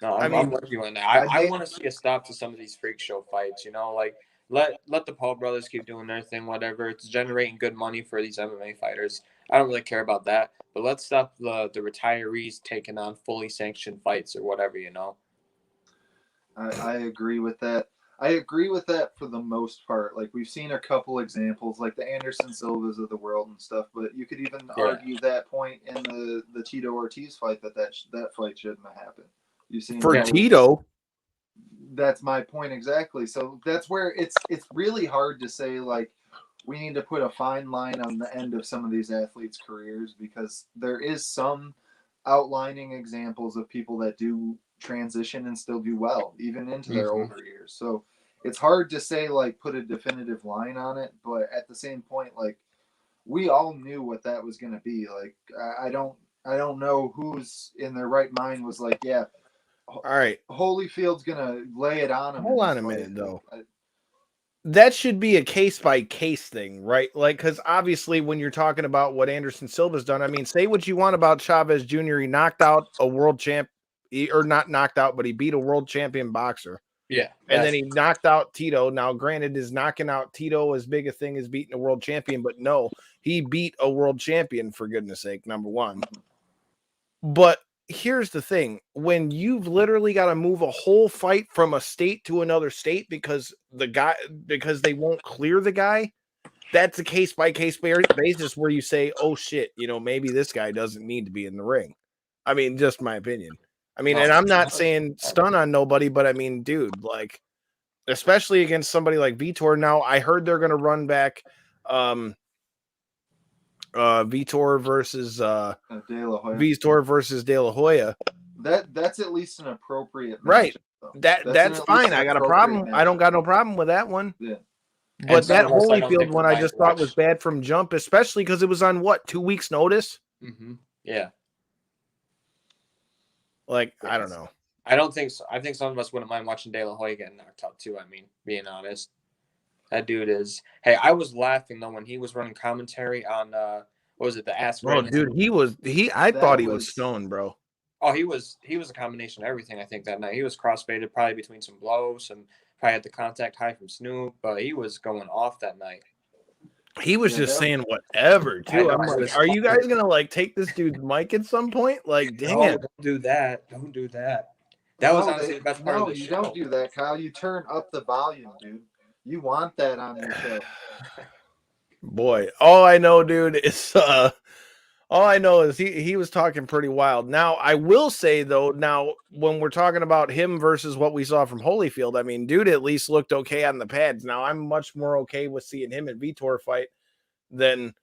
I'm with you on that. I want to see a stop to some of these freak show fights. Let the Paul brothers keep doing their thing, whatever. It's generating good money for these MMA fighters. I don't really care about that. But let's stop the retirees taking on fully sanctioned fights or whatever. I agree with that. I agree with that for the most part. Like, we've seen a couple examples, like the Anderson Silvas of the world and stuff, but you could even argue that point in the Tito Ortiz fight that fight shouldn't have happened. You've seen Tito. That's my point exactly. So that's where it's really hard to say, like, we need to put a fine line on the end of some of these athletes' careers, because there is some outlining examples of people that do transition and still do well even into their older years. So it's hard to say, like, put a definitive line on it, but at the same point, like, we all knew what that was going to be. Like, I don't know who's in their right mind was like, yeah, all right, Holyfield's gonna lay it on him. Hold on a minute though. That should be a case by case thing, right? Like, because obviously when you're talking about what Anderson Silva's done, say what you want about Chavez Jr. He knocked out a world champ. Or not knocked out, but he beat a world champion boxer. Yeah. And then he knocked out Tito. Now, granted, is knocking out Tito as big a thing as beating a world champion? But no, he beat a world champion, for goodness sake, number one. But here's the thing. When you've literally got to move a whole fight from a state to another state because they won't clear the guy, that's a case-by-case basis where you say, oh, shit, maybe this guy doesn't need to be in the ring. Just my opinion. And I'm not saying stun on nobody, but dude, like, especially against somebody like Vitor. Now, I heard they're going to run back Vitor versus De La Hoya. That's at least an appropriate match, right. That's fine. I got a problem. Match. I don't got no problem with that one. Yeah. But that Holyfield one I just thought was bad from jump, especially because it was on 2 weeks notice. Mm-hmm. Yeah. Like, I don't know. I don't think so. I think some of us wouldn't mind watching De La Hoya getting knocked out too. Being honest, that dude is. Hey, I was laughing though when he was running commentary on what was it, the Ask. Oh, dude, I thought he was stoned, bro. Oh, he was a combination of everything. I think that night he was crossfaded, probably between some blows, and probably had the contact high from Snoop, but he was going off that night. He was just saying whatever, too. I'm like, are you guys going to, take this dude's mic at some point? Like, damn. No, don't do that. Don't do that. That was honestly the best part of the show. No, you don't do that, Kyle. You turn up the volume, dude. You want that on your show. Boy, all I know, dude, is he was talking pretty wild. Now, I will say, though, when we're talking about him versus what we saw from Holyfield, dude at least looked okay on the pads. Now, I'm much more okay with seeing him and Vitor fight than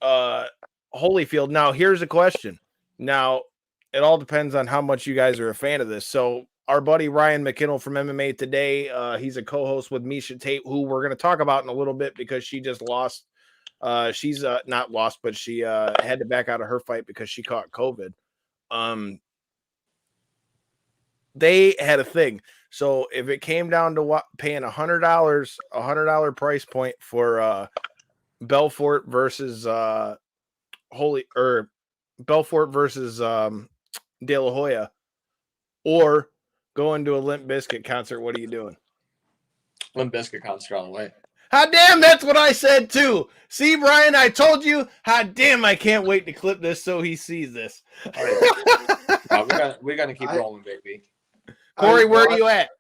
Holyfield. Now, here's a question. Now, it all depends on how much you guys are a fan of this. So, our buddy Ryan McKinnell from MMA Today, he's a co-host with Misha Tate, who we're going to talk about in a little bit because she just lost. She's not lost, but she had to back out of her fight because she caught COVID. They had a thing. So if it came down to paying $100 price point for Belfort versus Belfort versus De La Hoya, or going to a Limp Bizkit concert, what are you doing? Limp Bizkit concert all the way. Hot damn, that's what I said too. See, Brian, I told you. Hot damn, I can't wait to clip this so he sees this. We're gonna keep rolling, baby. Corey, where are you at?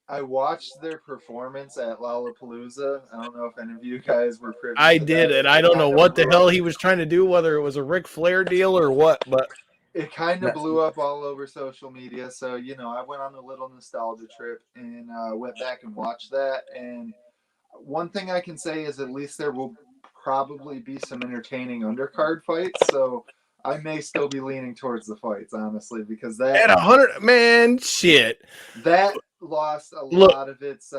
I watched their performance at Lollapalooza. I don't know if any of you guys were privy I to did that. it. I don't know what the hell he was trying to do, whether it was a Ric Flair deal or what, but it kind of blew up all over social media. So, I went on a little nostalgia trip and went back and watched that. And one thing I can say is at least there will probably be some entertaining undercard fights. So I may still be leaning towards the fights, honestly, because that at 100, man, shit. That lost a lot of its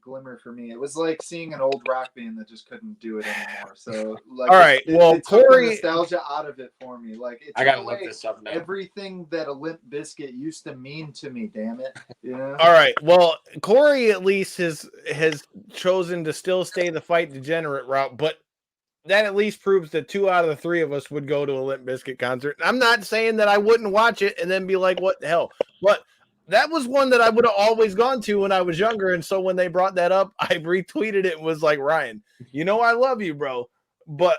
glimmer for me. It was like seeing an old rock band that just couldn't do it anymore. So, like, all right, it took the nostalgia out of it for me. Like, it I gotta look this up now. Everything that a Limp Bizkit used to mean to me. Damn it! All right. Well, Corey at least has chosen to still stay the fight degenerate route, but that at least proves that 2 out of the 3 of us would go to a Limp Bizkit concert. I'm not saying that I wouldn't watch it and then be like, what the hell? But that was one that I would have always gone to when I was younger. And so when they brought that up, I retweeted it and was like, Ryan, I love you, bro. But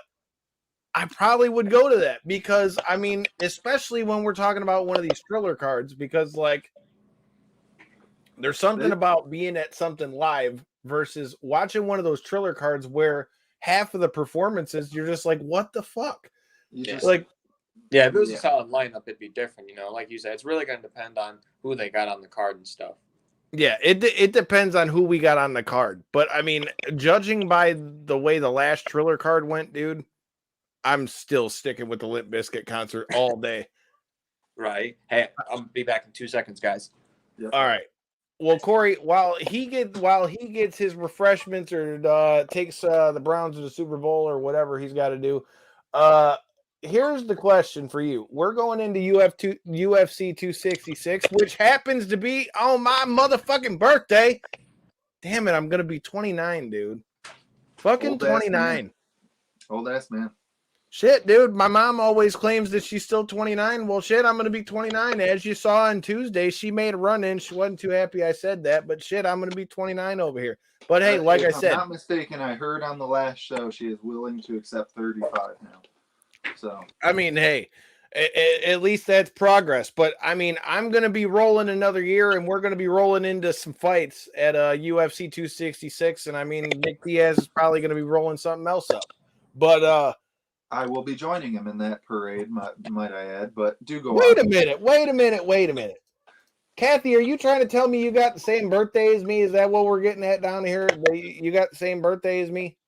I probably would go to that because, I mean, especially when we're talking about one of these Triller cards, because, like, there's something about being at something live versus watching one of those Triller cards where half of the performances, you're just like, what the fuck? If it was a solid lineup, it'd be different, Like you said, it's really going to depend on who they got on the card and stuff. Yeah, it depends on who we got on the card. But, I mean, judging by the way the last Triller card went, dude, I'm still sticking with the Limp Bizkit concert all day. Right. Hey, I'll be back in 2 seconds, guys. Yep. All right. Well, Corey, while he gets his refreshments or takes the Browns to the Super Bowl or whatever he's got to do, here's the question for you. We're going into UFC 266, which happens to be on my motherfucking birthday. Damn it, I'm gonna be 29, dude. Fucking 29. Old ass man. Shit, dude. My mom always claims that she's still 29. Well, shit, I'm going to be 29. As you saw on Tuesday, she made a run in. She wasn't too happy I said that, but shit, I'm going to be 29 over here. But hey, like I said, if I'm not mistaken, I heard on the last show she is willing to accept 35 now. So, I mean, hey, at least that's progress. But I mean, I'm going to be rolling another year, and we're going to be rolling into some fights at UFC 266. And I mean, Nick Diaz is probably going to be rolling something else up. But I will be joining him in that parade, might I add, but do go Wait on. a minute. Kathy, are you trying to tell me you got the same birthday as me? Is that what we're getting at down here? You got the same birthday as me?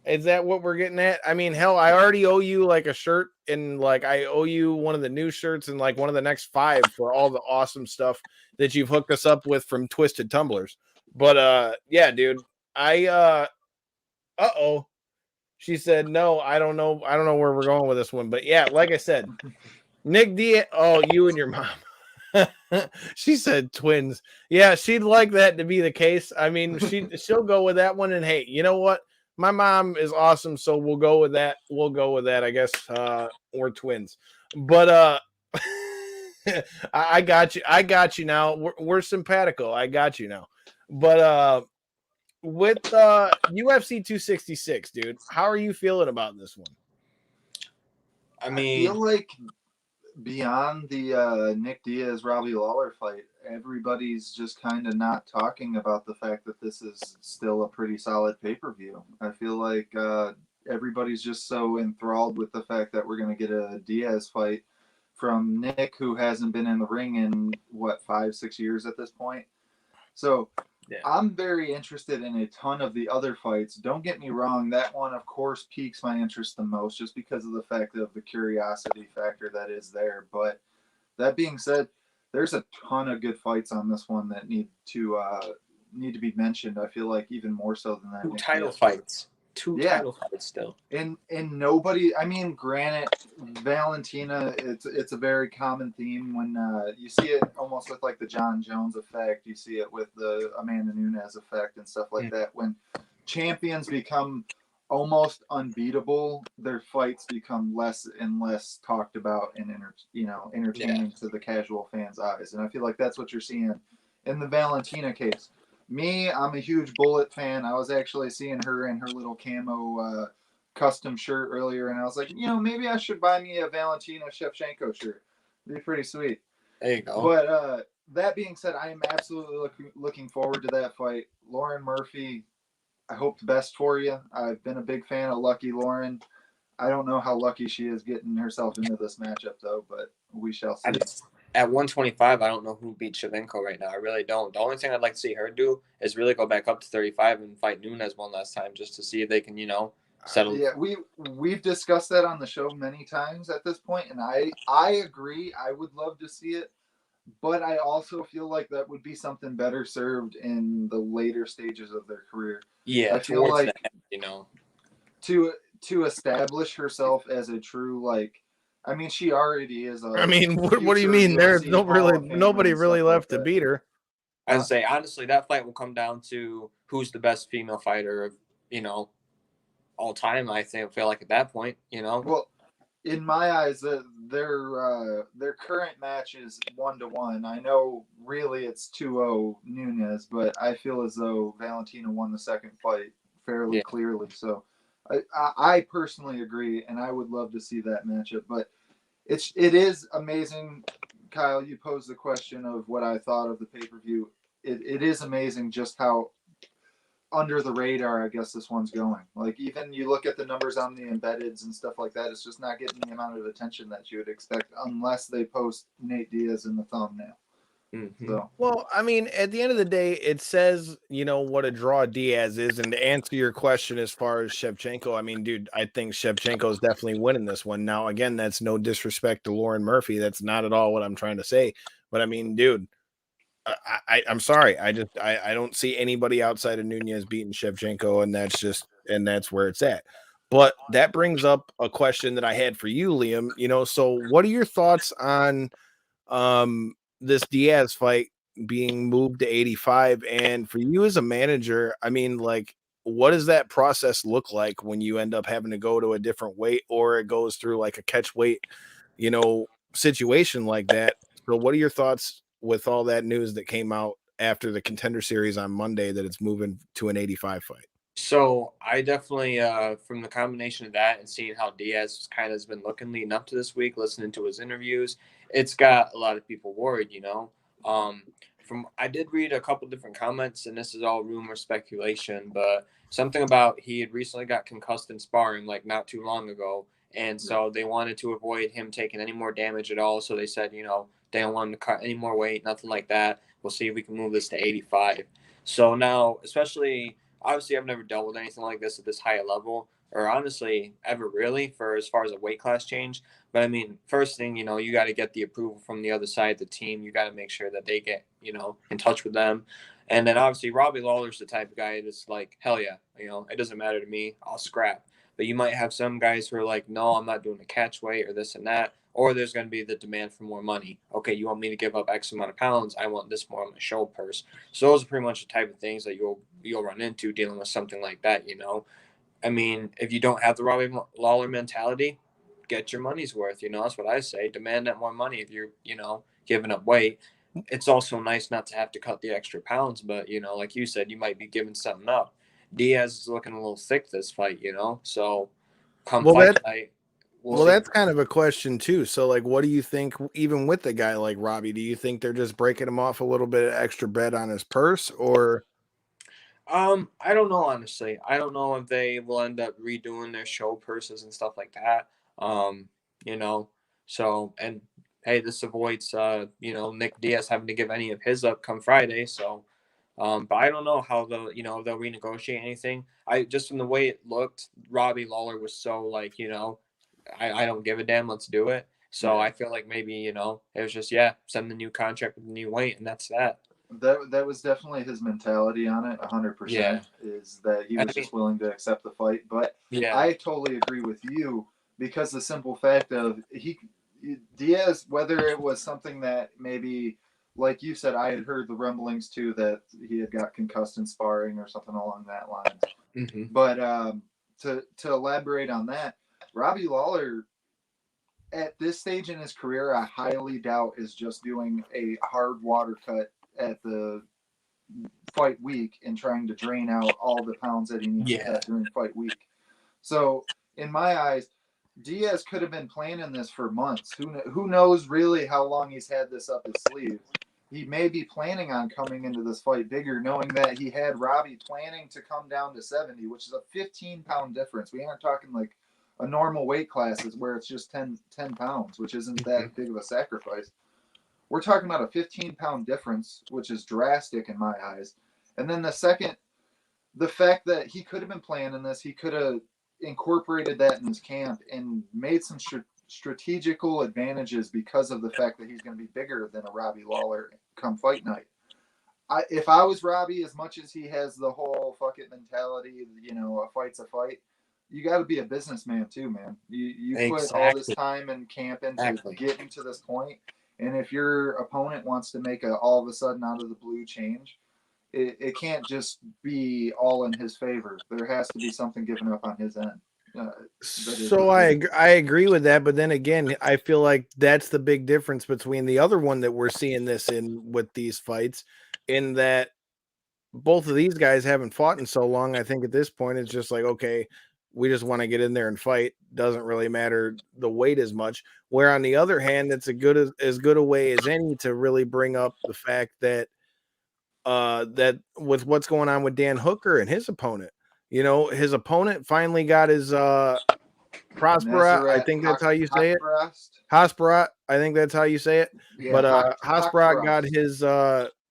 Is that what we're getting at? I mean, hell, I already owe you like a shirt, and like I owe you one of the new shirts and like one of the next 5 for all the awesome stuff that you've hooked us up with from Twisted Tumblers. But yeah, dude, she said, no, I don't know where we're going with this one. But yeah, like I said, Nick Diaz. Oh, you and your mom. She said twins. Yeah, she'd like that to be the case. I mean, she'll go with that one. And hey, you know what? My mom is awesome, so we'll go with that. I guess we're twins. But I got you now. We're simpatico. I got you now. But with UFC 266, dude, how are you feeling about this one? I feel like beyond the Nick Diaz Robbie Lawler fight, everybody's just kind of not talking about the fact that this is still a pretty solid pay-per-view. I feel like everybody's just so enthralled with the fact that we're going to get a Diaz fight from Nick, who hasn't been in the ring in 5-6 years at this point. So yeah. I'm very interested in a ton of the other fights. Don't get me wrong. That one, of course, piques my interest the most just because of the fact of the curiosity factor that is there. But that being said, there's a ton of good fights on this one that need to be mentioned. I feel like even more so than that. 2 title fights. 2 Yeah. title fights still. And nobody, I mean, granted, Valentina, it's a very common theme when you see it almost with like the John Jones effect. You see it with the Amanda Nunes effect and stuff like that. When champions become almost unbeatable, their fights become less and less talked about and entertaining to the casual fans' eyes. And I feel like that's what you're seeing in the Valentina case. Me, I'm a huge Bullet fan. I was actually seeing her in her little camo custom shirt earlier, and I was like, maybe I should buy me a Valentina Shevchenko shirt. It'd be pretty sweet. There you go. But that being said, I am absolutely looking forward to that fight. Lauren Murphy, I hope the best for you. I've been a big fan of Lucky Lauren. I don't know how lucky she is getting herself into this matchup, though, but we shall see. At 125, I don't know who beat Shevchenko right now. I really don't. The only thing I'd like to see her do is really go back up to 35 and fight Nunes one last time just to see if they can, settle. Yeah, we've discussed that on the show many times at this point, and I agree. I would love to see it, but I also feel like that would be something better served in the later stages of their career. Yeah, I feel like to establish herself as a true I mean, she already is. I mean, what do you mean? There's nobody really left to beat her. I'd say honestly, that fight will come down to who's the best female fighter of all time. I feel like at that point, Well, in my eyes, their current match is 1-1. I know really it's 2-0 Nunes, but I feel as though Valentina won the second fight fairly clearly. So I personally agree, and I would love to see that matchup. But it is amazing, Kyle. You posed the question of what I thought of the pay-per-view. It is amazing just how under the radar, I guess this one's going. Like, even you look at the numbers on the embeddeds and stuff like that, it's just not getting the amount of attention that you would expect unless they post Nate Diaz in the thumbnail. Mm-hmm. So, well, I mean, at the end of the day, it says, what a draw Diaz is. And to answer your question as far as Shevchenko, I mean, dude, I think Shevchenko is definitely winning this one. Now, again, that's no disrespect to Lauren Murphy. That's not at all what I'm trying to say. But I mean, dude, I'm sorry. I don't see anybody outside of Nunes beating Shevchenko, and that's where it's at. But that brings up a question that I had for you, Liam. So what are your thoughts on this Diaz fight being moved to 85? And for you as a manager, I mean, what does that process look like when you end up having to go to a different weight, or it goes through like a catch weight, situation like that? So what are your thoughts with all that news that came out after the Contender Series on Monday that it's moving to an 85 fight? So I definitely, from the combination of that and seeing how Diaz kind of has been looking leading up to this week, listening to his interviews, it's got a lot of people worried, I did read a couple different comments, and this is all rumor speculation, but something about he had recently got concussed in sparring not too long ago. And so they wanted to avoid him taking any more damage at all. So they said, they don't want him to cut any more weight, nothing like that. We'll see if we can move this to 85. So now, obviously, I've never dealt with anything like this at this high a level, or honestly, ever really, for as far as a weight class change. But I mean, first thing, you got to get the approval from the other side of the team. You got to make sure that they get, in touch with them. And then obviously, Robbie Lawler's the type of guy that's like, hell yeah, it doesn't matter to me. I'll scrap. But you might have some guys who are like, no, I'm not doing a catch weight or this and that. Or there's going to be the demand for more money. Okay, you want me to give up X amount of pounds? I want this more on my show purse. So those are pretty much the type of things that you'll run into dealing with something like that. I mean, if you don't have the Robbie Lawler mentality, get your money's worth. That's what I say. Demand that more money if you're giving up weight. It's also nice not to have to cut the extra pounds, but like you said, you might be giving something up. Diaz is looking a little thick this fight, so come fight night. Well, that's kind of a question too. So, what do you think? Even with a guy like Robbie, do you think they're just breaking him off a little bit of extra bread on his purse, or? I don't know, honestly. I don't know if they will end up redoing their show purses and stuff like that. So, and hey, this avoids Nick Diaz having to give any of his up come Friday. So, but I don't know how they'll renegotiate anything. I just from the way it looked, Robbie Lawler was so I don't give a damn. Let's do it. So I feel like maybe, it was just, send the new contract with the new weight, and that's that. That was definitely his mentality on it. 100% Yeah. is that he I was mean, just willing to accept the fight. But yeah. I totally agree with you because the simple fact of Diaz, whether it was something that maybe, like you said, I had heard the rumblings too that he had got concussed in sparring or something along that lines. Mm-hmm. But to elaborate on that, Robbie Lawler at this stage in his career, I highly doubt is just doing a hard water cut at the fight week and trying to drain out all the pounds that he needs to cut during fight week. So, in my eyes, Diaz could have been planning this for months. Who knows really how long he's had this up his sleeve? He may be planning on coming into this fight bigger, knowing that he had Robbie planning to come down to 70, which is a 15-pound difference. We aren't talking like a normal weight classes where it's just 10 pounds, which isn't that big of a sacrifice. We're talking about a 15-pound difference, which is drastic in my eyes. And then the fact that he could have been planning this, he could have incorporated that in his camp and made some strategical advantages because of the fact that he's going to be bigger than a Robbie Lawler come fight night. If I was Robbie, as much as he has the whole fuck it mentality, a fight's a fight, you got to be a businessman too, man. You put all this time in camp into getting to this point, and if your opponent wants to make a all of a sudden out of the blue change, it can't just be all in his favor. There has to be something given up on his end. So I agree with that, but then again, I feel like that's the big difference between the other one that we're seeing this in with these fights, in that both of these guys haven't fought in so long. I think at this point it's just like, okay, we just want to get in there and fight. Doesn't really matter the weight as much. Where on the other hand, it's as good a way as any to really bring up the fact that that with what's going on with Dan Hooker and his opponent. His opponent finally got his Prosperat. I think that's how you say it. Hasparat. I think that's how you say it. Yeah, but Hasparat got his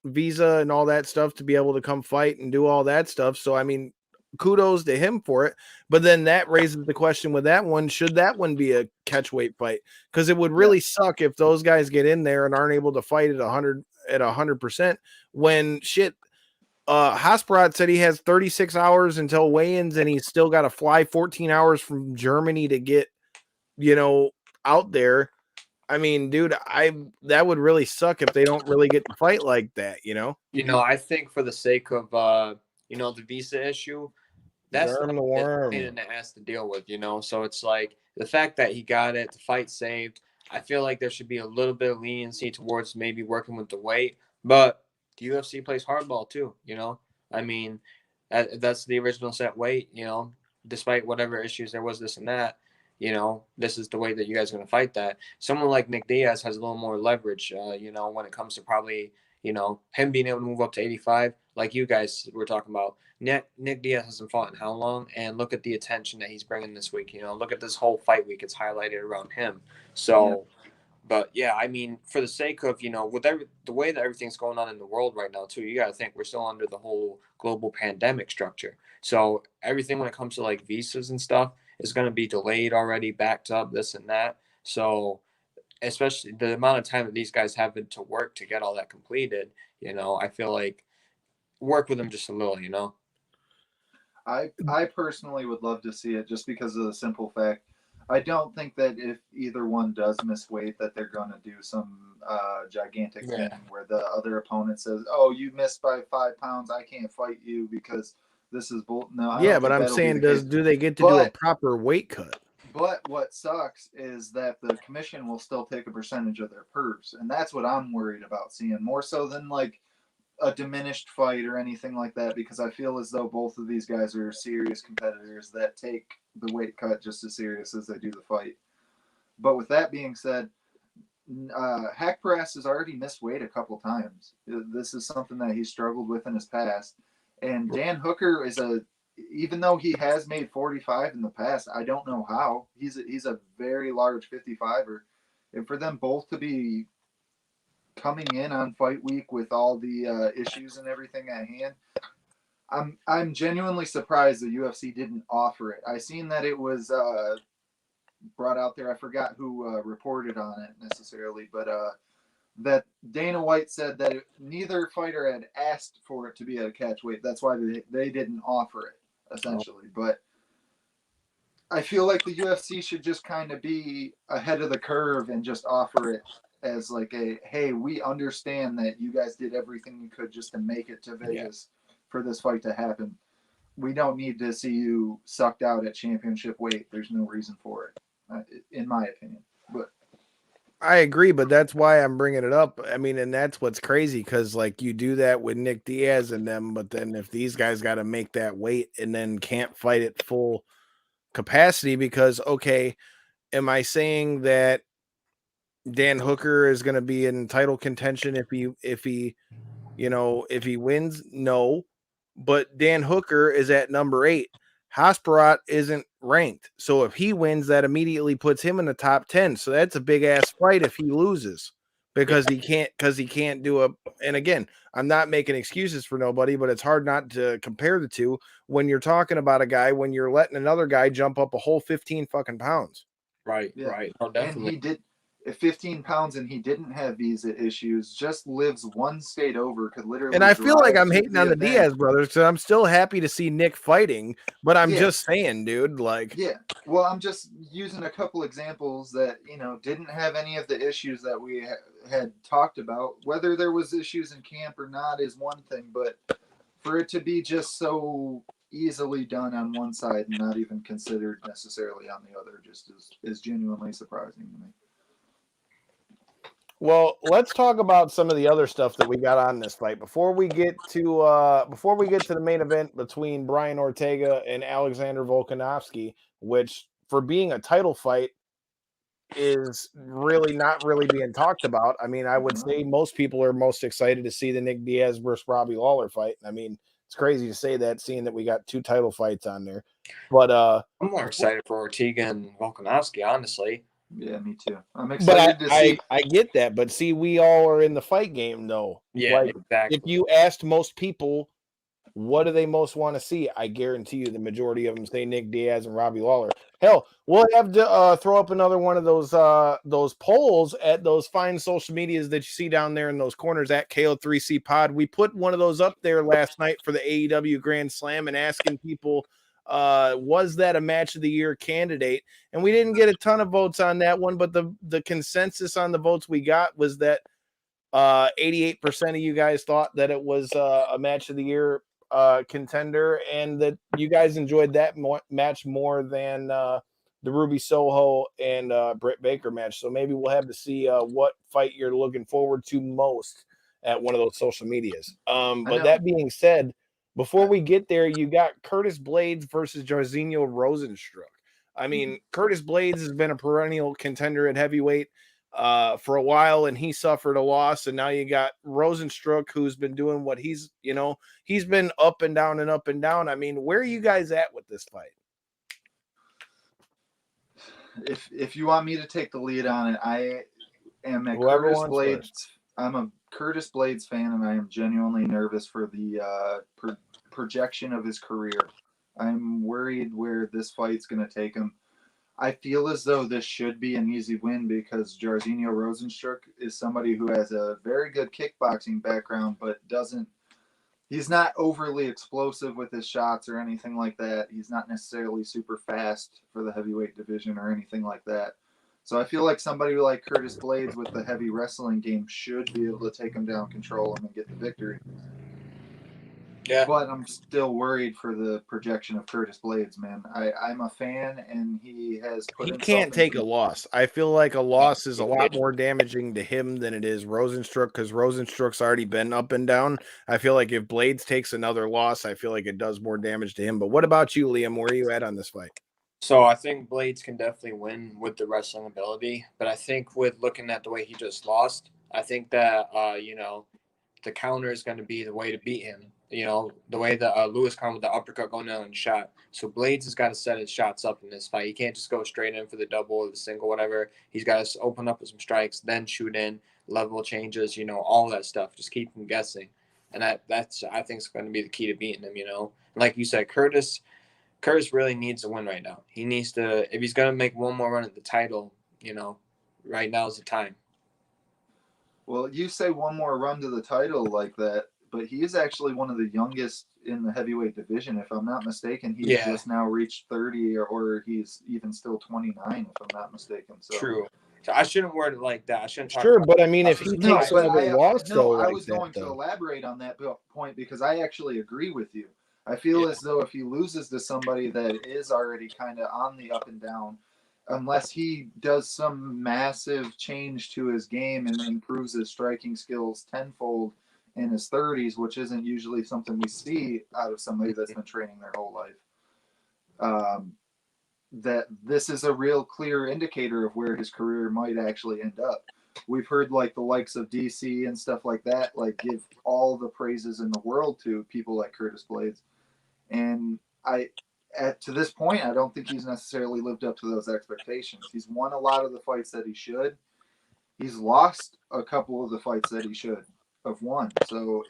visa and all that stuff to be able to come fight and do all that stuff. So I mean, kudos to him for it. But then that raises the question with that one: should that one be a catchweight fight? Because it would really suck if those guys get in there and aren't able to fight at 100% when shit. Hasparat said he has 36 hours until weigh-ins, and he's still got to fly 14 hours from Germany to get, out there. I mean, dude, that would really suck if they don't really get to fight like that, I think for the sake of the visa issue, that's the pain in the ass to deal with, So it's like the fact that he got it, the fight saved. I feel like there should be a little bit of leniency towards maybe working with the weight, but the UFC plays hardball too, I mean, that's the original set weight, despite whatever issues there was, this and that, this is the way that you guys are going to fight that. Someone like Nick Diaz has a little more leverage, when it comes to probably, him being able to move up to 85, like you guys were talking about. Nick Diaz hasn't fought in how long? And look at the attention that he's bringing this week. Look at this whole fight week. It's highlighted around him. So, but yeah, I mean, for the sake of, with the way that everything's going on in the world right now, too, you got to think we're still under the whole global pandemic structure. So everything when it comes to like visas and stuff is going to be delayed already, backed up, this and that. So especially the amount of time that these guys have been to work to get all that completed, I feel like work with them just a little, I personally would love to see it just because of the simple fact. I don't think that if either one does miss weight that they're going to do some gigantic thing where the other opponent says, "Oh, you missed by 5 pounds. I can't fight you because this is bull." No, yeah, but I'm saying, do they get to do a proper weight cut? But what sucks is that the commission will still take a percentage of their purse, and that's what I'm worried about seeing more so than like a diminished fight or anything like that, because I feel as though both of these guys are serious competitors that take the weight cut just as serious as they do the fight. But with that being said, Haqparast has already missed weight a couple times. This is something that he struggled with in his past. And Dan Hooker even though he has made 45 in the past, I don't know how. He's a very large 55er. And for them both to be coming in on fight week with all the issues and everything at hand, I'm genuinely surprised the UFC didn't offer it. I seen that it was brought out there. I forgot who reported on it necessarily, but that Dana White said that neither fighter had asked for it to be at a catch weight. That's why they didn't offer it, essentially. But I feel like the UFC should just kind of be ahead of the curve and just offer it as like a, hey, we understand that you guys did everything you could just to make it to Vegas for this fight to happen. We don't need to see you sucked out at championship weight. There's no reason for it, in my opinion. But I agree, but that's why I'm bringing it up. I mean, and that's what's crazy because, like, you do that with Nick Diaz and them, but then if these guys got to make that weight and then can't fight at full capacity because, okay, am I saying that Dan Hooker is going to be in title contention if he wins? No, but Dan Hooker is at number 8. Hasparat isn't ranked. So if he wins, that immediately puts him in the top 10. So that's a big ass fight if he loses because he can't do a, and again, I'm not making excuses for nobody, but it's hard not to compare the two when you're talking about a guy, when you're letting another guy jump up a whole 15 fucking pounds. Right. Oh, definitely. And he did 15 pounds and he didn't have visa issues, just lives one state over, could literally. And I feel like I'm hating on the Diaz brothers because I'm still happy to see Nick fighting, but I'm just saying, dude, like. Yeah. Well, I'm just using a couple examples that, didn't have any of the issues that we had talked about. Whether there was issues in camp or not is one thing, but for it to be just so easily done on one side and not even considered necessarily on the other just is genuinely surprising to me. Well, let's talk about some of the other stuff that we got on this fight before we get to the main event between Brian Ortega and Alexander Volkanovski, which for being a title fight is really not really being talked about. I mean, I would say most people are most excited to see the Nick Diaz versus Robbie Lawler fight. I mean, it's crazy to say that, seeing that we got 2 title fights on there. But I'm more excited for Ortega and Volkanovski, honestly. Yeah, me too. I'm excited to see. I get that, but see, we all are in the fight game, though. Yeah, like, exactly. If you asked most people, what do they most want to see? I guarantee you, the majority of them say Nick Diaz and Robbie Lawler. Hell, we'll have to throw up another one of those polls at those fine social medias that you see down there in those corners at KO3C Pod. We put one of those up there last night for the AEW Grand Slam and asking people, was that a match of the year candidate? And we didn't get a ton of votes on that one, but the consensus on the votes we got was that 88% of you guys thought that it was a match of the year contender, and that you guys enjoyed that match more than the Ruby Soho and Britt Baker match. So maybe we'll have to see what fight you're looking forward to most at one of those social medias. But that being said, before we get there, you got Curtis Blades versus Jarzinio Rosenstrok. I mean, Curtis Blades has been a perennial contender at heavyweight for a while, and he suffered a loss. And now you got Rosenstrok, who's been doing what he's been up and down and up and down. I mean, where are you guys at with this fight? If you want me to take the lead on it, I am a Whoever Curtis Blades. First. I'm a Curtis Blades fan, and I am genuinely nervous for the projection of his career. I'm worried where this fight's going to take him. I feel as though this should be an easy win because Jarzinio Rosenstrok is somebody who has a very good kickboxing background, but he's not overly explosive with his shots or anything like that. He's not necessarily super fast for the heavyweight division or anything like that. So I feel like somebody like Curtis Blades with the heavy wrestling game should be able to take him down, control him, and get the victory. Yeah. But I'm still worried for the projection of Curtis Blades, man. I'm a fan, and he has put He can't take a loss. I feel like a loss is a lot more damaging to him than it is Rosenstrok, because Rosenstrok's already been up and down. I feel like if Blades takes another loss, I feel like it does more damage to him. But what about you, Liam? Where are you at on this fight? So I think Blades can definitely win with the wrestling ability, but I think with looking at the way he just lost, I think that the counter is going to be the way to beat him. The way that Lewis come with the uppercut going down and shot. So Blades has got to set his shots up in this fight. He can't just go straight in for the double or the single, whatever. He's got to open up with some strikes, then shoot in, level changes, all that stuff. Just keep him guessing. And that's I think is going to be the key to beating him, And like you said, Curtis really needs to win right now. He needs to, if he's going to make one more run at the title, right now is the time. Well, you say one more run to the title like that, but he is actually one of the youngest in the heavyweight division. If I'm not mistaken, he's just now reached 30, or he's even still 29, if I'm not mistaken. So True. So I shouldn't word it like that. I shouldn't talk Sure, about but I mean, if he no, takes but another loss, though, I like was that, going to though. elaborate on that point because I actually agree with you. I feel as though if he loses to somebody that is already kind of on the up and down, unless he does some massive change to his game and improves his striking skills tenfold in his 30s, which isn't usually something we see out of somebody that's been training their whole life, that this is a real clear indicator of where his career might actually end up. We've heard like the likes of DC and stuff like that, like give all the praises in the world to people like Curtis Blades. And to this point, I don't think he's necessarily lived up to those expectations. He's won a lot of the fights that he should. He's lost a couple of the fights that he should have won. So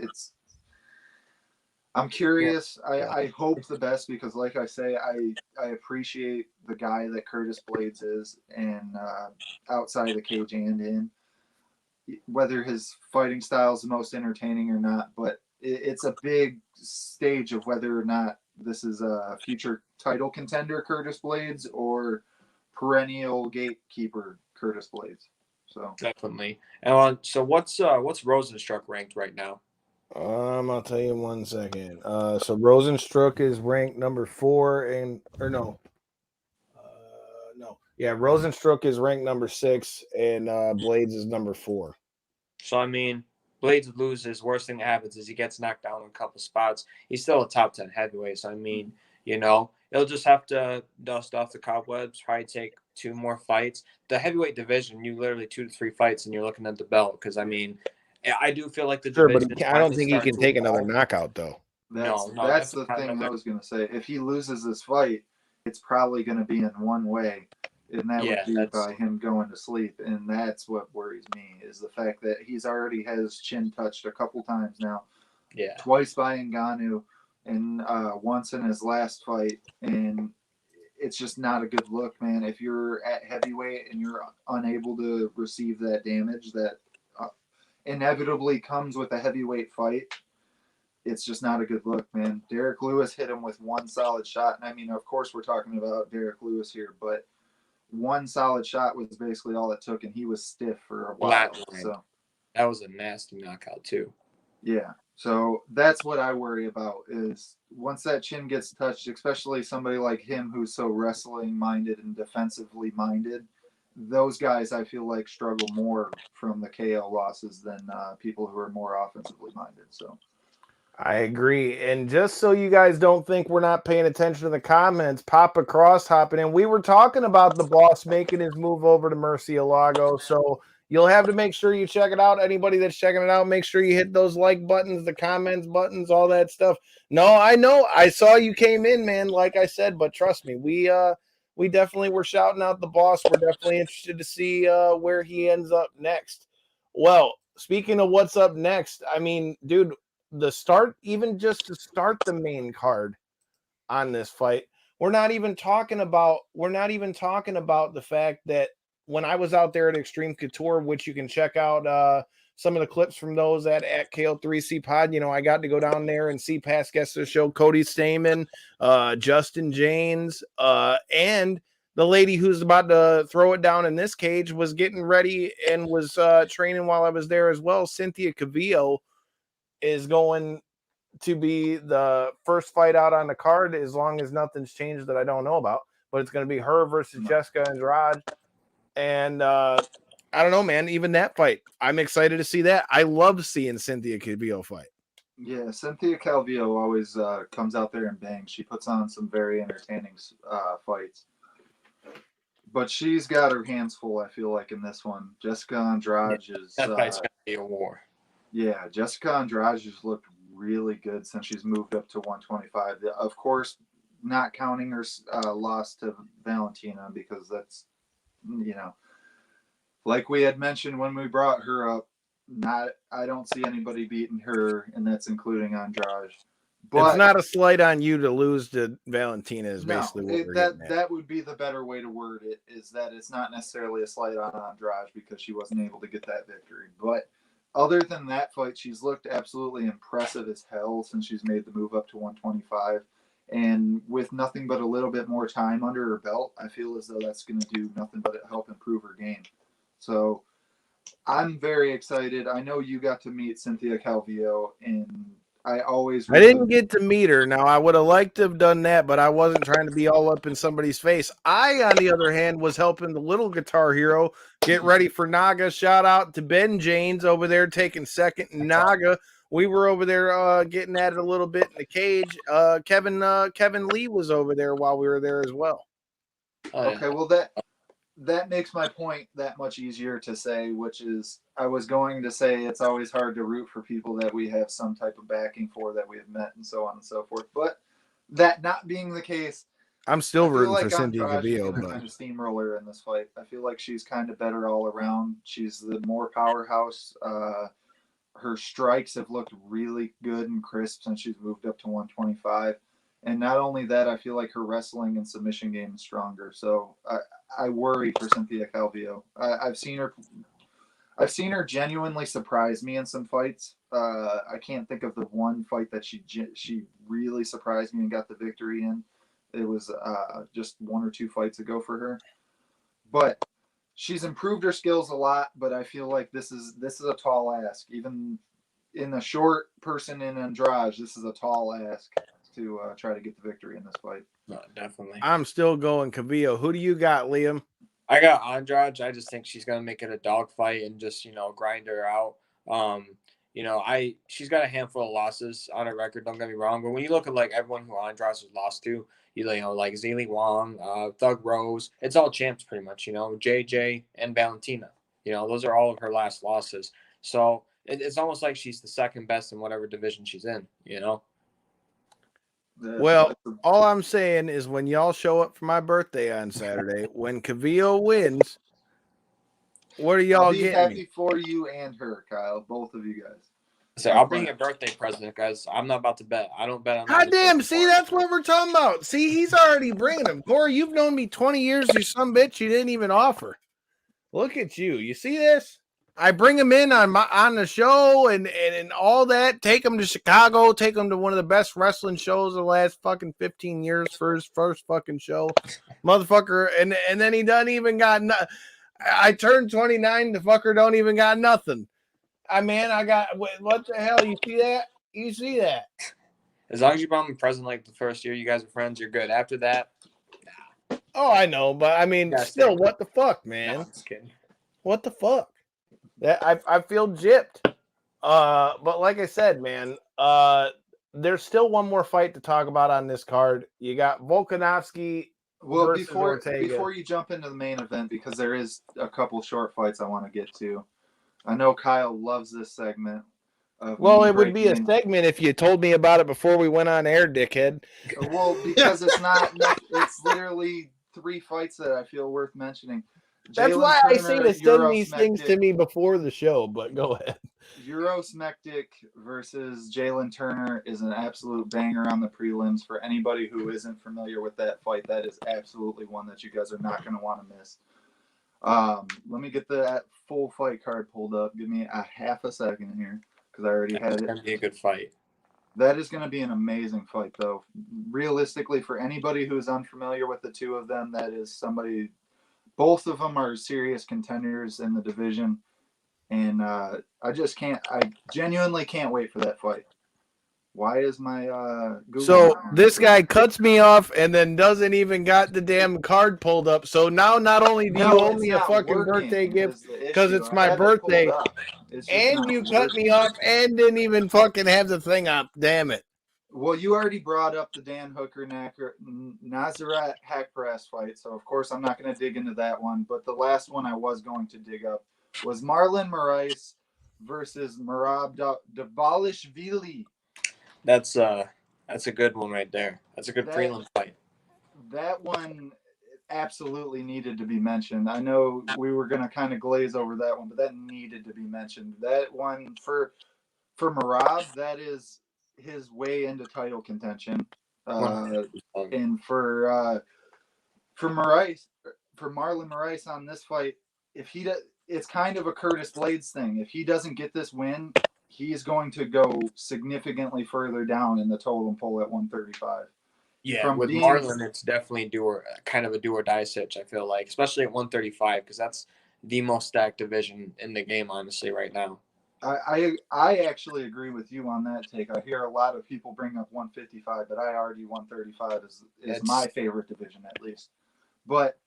I'm curious. I hope the best because, like I say, I appreciate the guy that Curtis Blades is, and outside of the cage and in, whether his fighting style is the most entertaining or not. But it's a big stage of whether or not this is a future title contender, Curtis Blades, or perennial gatekeeper, Curtis Blades. So definitely. And so what's Rosenstrok ranked right now? I'll tell you 1 second. So Rosenstrok is ranked number 4, Rosenstrok is ranked number 6, and Blades is number 4. So I mean, Blades loses. Worst thing that happens is he gets knocked down in a couple spots. He's still a top 10 heavyweight. So I mean, he'll just have to dust off the cobwebs. Probably take 2 more fights. The heavyweight division, you literally 2 to 3 fights, and you're looking at the belt. Because I mean, I do feel like the division. But I don't think he can take another knockout though. That's the thing I was going to say. If he loses this fight, it's probably going to be in one way, and that would be by him going to sleep. And that's what worries me is the fact that he's already had his chin touched a couple times now. Yeah. Twice by Ngannou, and once in his last fight, and it's just not a good look, man. If you're at heavyweight and you're unable to receive that damage that inevitably comes with a heavyweight fight, it's just not a good look, man. Derek Lewis hit him with one solid shot. And I mean, of course, we're talking about Derek Lewis here, but one solid shot was basically all it took, and he was stiff for a while. So that was a nasty knockout too. Yeah. So that's what I worry about is once that chin gets touched, especially somebody like him who's so wrestling minded and defensively minded, those guys I feel like struggle more from the KO losses than people who are more offensively minded. So I agree. And just so you guys don't think we're not paying attention to the comments, Papa Cross hopping in. We were talking about the boss making his move over to Murcielago. So you'll have to make sure you check it out. Anybody that's checking it out, make sure you hit those like buttons, the comments buttons, all that stuff. No, I know. I saw you came in, man, like I said, but trust me, we definitely were shouting out the boss. We're definitely interested to see where he ends up next. Well, speaking of what's up next, I mean, dude, even just to start the main card on this fight, we're not even talking about the fact that when I was out there at Extreme Couture, which you can check out some of the clips from those at KO3C Pod, I got to go down there and see past guests of the show, Cody Stamen, Justin James, and the lady who's about to throw it down in this cage was getting ready and was training while I was there as well. Cynthia Cavillo is going to be the first fight out on the card as long as nothing's changed that I don't know about. But it's going to be her versus Jessica Andrade. And I don't know, man. Even that fight, I'm excited to see that. I love seeing Cynthia Cavillo fight. Yeah, Cynthia Calvillo always comes out there and bangs. She puts on some very entertaining fights. But she's got her hands full, I feel like, in this one. Jessica Andrade is... That fight's going to be a war. Yeah, Jessica Andrade just looked really good since she's moved up to 125. Of course, not counting her loss to Valentina because that's, like we had mentioned when we brought her up, I don't see anybody beating her, and that's including Andrade. But it's not a slight on you to lose to Valentina is basically what we're getting at. That would be the better way to word it, is that it's not necessarily a slight on Andrade because she wasn't able to get that victory. But other than that fight, she's looked absolutely impressive as hell since she's made the move up to 125. And with nothing but a little bit more time under her belt, I feel as though that's going to do nothing but help improve her game. So I'm very excited. I know you got to meet Cynthia Calvillo, and I didn't get to meet her. Now, I would have liked to have done that, but I wasn't trying to be all up in somebody's face. I, on the other hand, was helping the little guitar hero get ready for Naga. Shout out to Ben James over there taking second. Naga, we were over there getting at it a little bit in the cage. Kevin Lee was over there while we were there as well. Okay, well, that makes my point that much easier to say, which is I was going to say it's always hard to root for people that we have some type of backing for, that we have met, and so on and so forth. But that not being the case, I'm still rooting like for Cynthia Calvillo, but kind of steamroller in this fight. I feel like she's kind of better all around. She's the more powerhouse. Her strikes have looked really good and crisp since she's moved up to 125. And not only that, I feel like her wrestling and submission game is stronger. So I worry for Cynthia Calvillo. I've seen her genuinely surprise me in some fights. I can't think of the one fight that she really surprised me and got the victory in. It was just 1 or 2 fights ago for her. But she's improved her skills a lot. But I feel like this is a tall ask. Even in a short person in Andrade, this is a tall ask to try to get the victory in this fight. No, definitely. I'm still going Calvillo. Who do you got, Liam? I got Andrade. I just think she's gonna make it a dogfight and just grind her out. She's got a handful of losses on her record. Don't get me wrong, but when you look at like everyone who Andrade has lost to, like Zaylee Wong, Thug Rose, it's all champs pretty much. JJ and Valentina. Those are all of her last losses. So it's almost like she's the second best in whatever division she's in. Well, all I'm saying is when y'all show up for my birthday on Saturday, when Calvillo wins, what are y'all getting? I'll be happy for you and her, Kyle, both of you guys. So I'll bring you a birthday present, guys. I'm not about to bet. I don't bet on that. God damn, see, that's what we're talking about. See, he's already bringing them. Corey, you've known me 20 years. You some bitch you didn't even offer. Look at you. You see this? I bring him in on the show and all that. Take him to Chicago. Take him to one of the best wrestling shows of the last fucking 15 years for his first fucking show, motherfucker. And then he doesn't even got. I turned 29. The fucker don't even got nothing. I got what the hell? You see that? You see that? As long as you brought him a present like the first year you guys are friends, you're good. After that, nah. Oh, I know, but still, what the fuck, man? No, I'm just kidding. What the fuck? That I feel gypped. But like I said, man, there's still one more fight to talk about on this card. You got Volkanovski. Well, versus before Ortega. you jump into the main event, because there is a couple short fights I want to get to. I know Kyle loves this segment. Well, it would be a segment if you told me about it before we went on air, dickhead. Well, because it's literally 3 fights that I feel worth mentioning. That's why I say to send these things to me before the show, but go ahead. Eurosmectic versus Jalen Turner is an absolute banger on the prelims. For anybody who isn't familiar with that fight, that is absolutely one that you guys are not going to want to miss. Let me get that full fight card pulled up. Give me a half a second here, because I already had it. It's going to be a good fight. That is going to be an amazing fight, though. Realistically, for anybody who's unfamiliar with the two of them, that is somebody... Both of them are serious contenders in the division, and I genuinely can't wait for that fight. Why is my Google? So this guy cuts me off and then doesn't even got the damn card pulled up. So now not only do you owe me a fucking birthday gift because it's my birthday, and you cut me off and didn't even fucking have the thing up. Damn it. Well, you already brought up the Dan Hooker Nazaret Hackpress fight, so of course I'm not going to dig into that one. But the last one I was going to dig up was Marlon Moraes versus Merab Dabalishvili. That's a good one right there. That's a good prelim fight. That one absolutely needed to be mentioned. I know we were going to kind of glaze over that one, but that needed to be mentioned. That one for Merab, that is his way into title contention, and for Marlon Moraes on this fight, if he does, it's kind of a Curtis Blades thing. If he doesn't get this win, he's going to go significantly further down in the totem pole at 135. Yeah, with Marlon, it's definitely kind of a do or die sitch, I feel like, especially at 135, because that's the most stacked division in the game, honestly, right now. I actually agree with you on that take. I hear a lot of people bring up 155, but I argue 135 is my favorite division, at least. But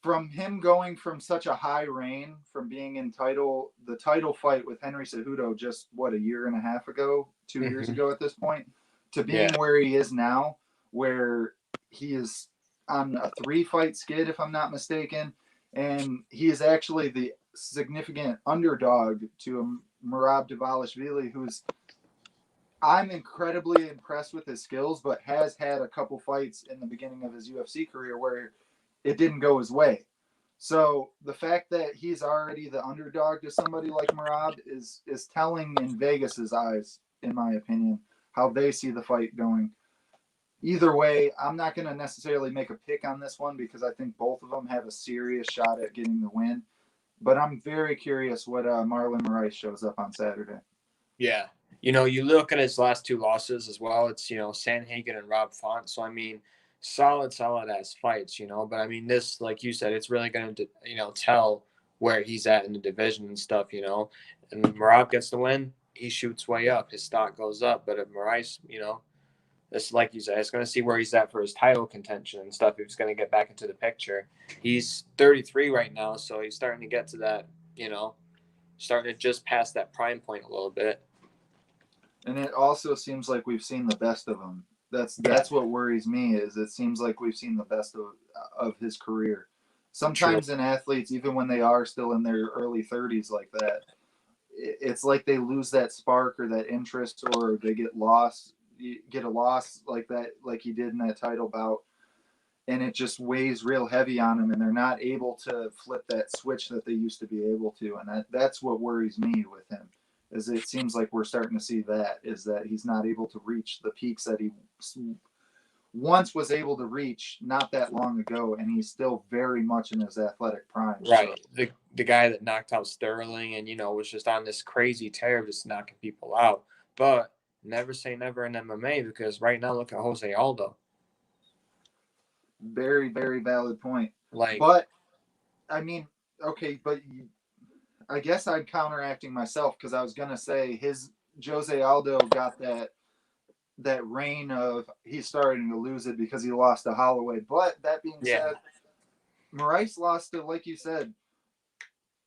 from him going from such a high reign, from being in the title fight with Henry Cejudo just, a year and a half ago, 2 years ago at this point, to being where he is now, where he is on a 3-fight skid, if I'm not mistaken, and he is actually the significant underdog to Merab Dvalishvili, I'm incredibly impressed with his skills, but has had a couple fights in the beginning of his UFC career where it didn't go his way. So the fact that he's already the underdog to somebody like Merab is telling in Vegas's eyes, in my opinion, how they see the fight going. Either way, I'm not going to necessarily make a pick on this one because I think both of them have a serious shot at getting the win. But I'm very curious what Marlon Moraes shows up on Saturday. Yeah. You look at his last 2 losses as well. It's, Sandhagen and Rob Font. So, I mean, solid ass fights, But, I mean, this, like you said, it's really going to, tell where he's at in the division and stuff, And Merab gets the win, he shoots way up. His stock goes up. But if Moraes, it's like you said, it's going to see where he's at for his title contention and stuff. He's going to get back into the picture. He's 33 right now, so he's starting to get to that, starting to just pass that prime point a little bit. And it also seems like we've seen the best of him. That's what worries me. Is it seems like we've seen the best of his career. Sometimes in athletes, even when they are still in their early 30s like that, it's like they lose that spark or that interest, or they get lost. You get a loss like that, like he did in that title bout, and it just weighs real heavy on him, and they're not able to flip that switch that they used to be able to. And that's what worries me with him, is it seems like we're starting to see that he's not able to reach the peaks that he once was able to reach not that long ago, and he's still very much in his athletic prime. Right. So. The guy that knocked out Sterling and, was just on this crazy tear of just knocking people out. But never say never in MMA, because right now look at Jose Aldo. Very, very valid point. But I mean, okay, but I guess I'm counteracting myself, because I was gonna say Jose Aldo got that reign of he's starting to lose it because he lost to Holloway. But that being said, Moraes lost to, like you said,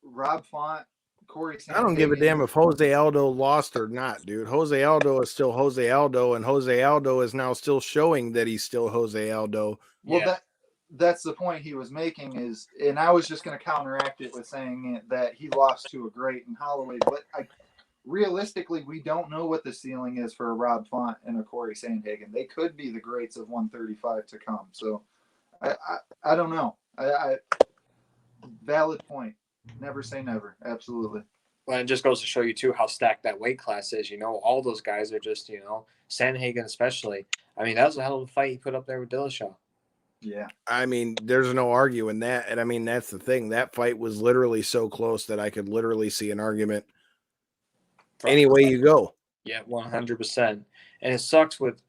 Rob Font, Corey Sandhagen. I don't give a damn if Jose Aldo lost or not, dude. Jose Aldo is still Jose Aldo, and Jose Aldo is now still showing that he's still Jose Aldo. Well, that's the point he was making and I was just going to counteract it with saying that he lost to a great in Holloway. But realistically, we don't know what the ceiling is for a Rob Font and a Corey Sandhagen. They could be the greats of 135 to come. So I don't know. Valid point. Never say never. Absolutely. Well, it just goes to show you, too, how stacked that weight class is. All those guys are just, Sandhagen especially. I mean, that was a hell of a fight he put up there with Dillashaw. Yeah. I mean, there's no arguing that. And I mean, that's the thing. That fight was literally so close that I could literally see an argument any way you go. Yeah, 100%. And it sucks with,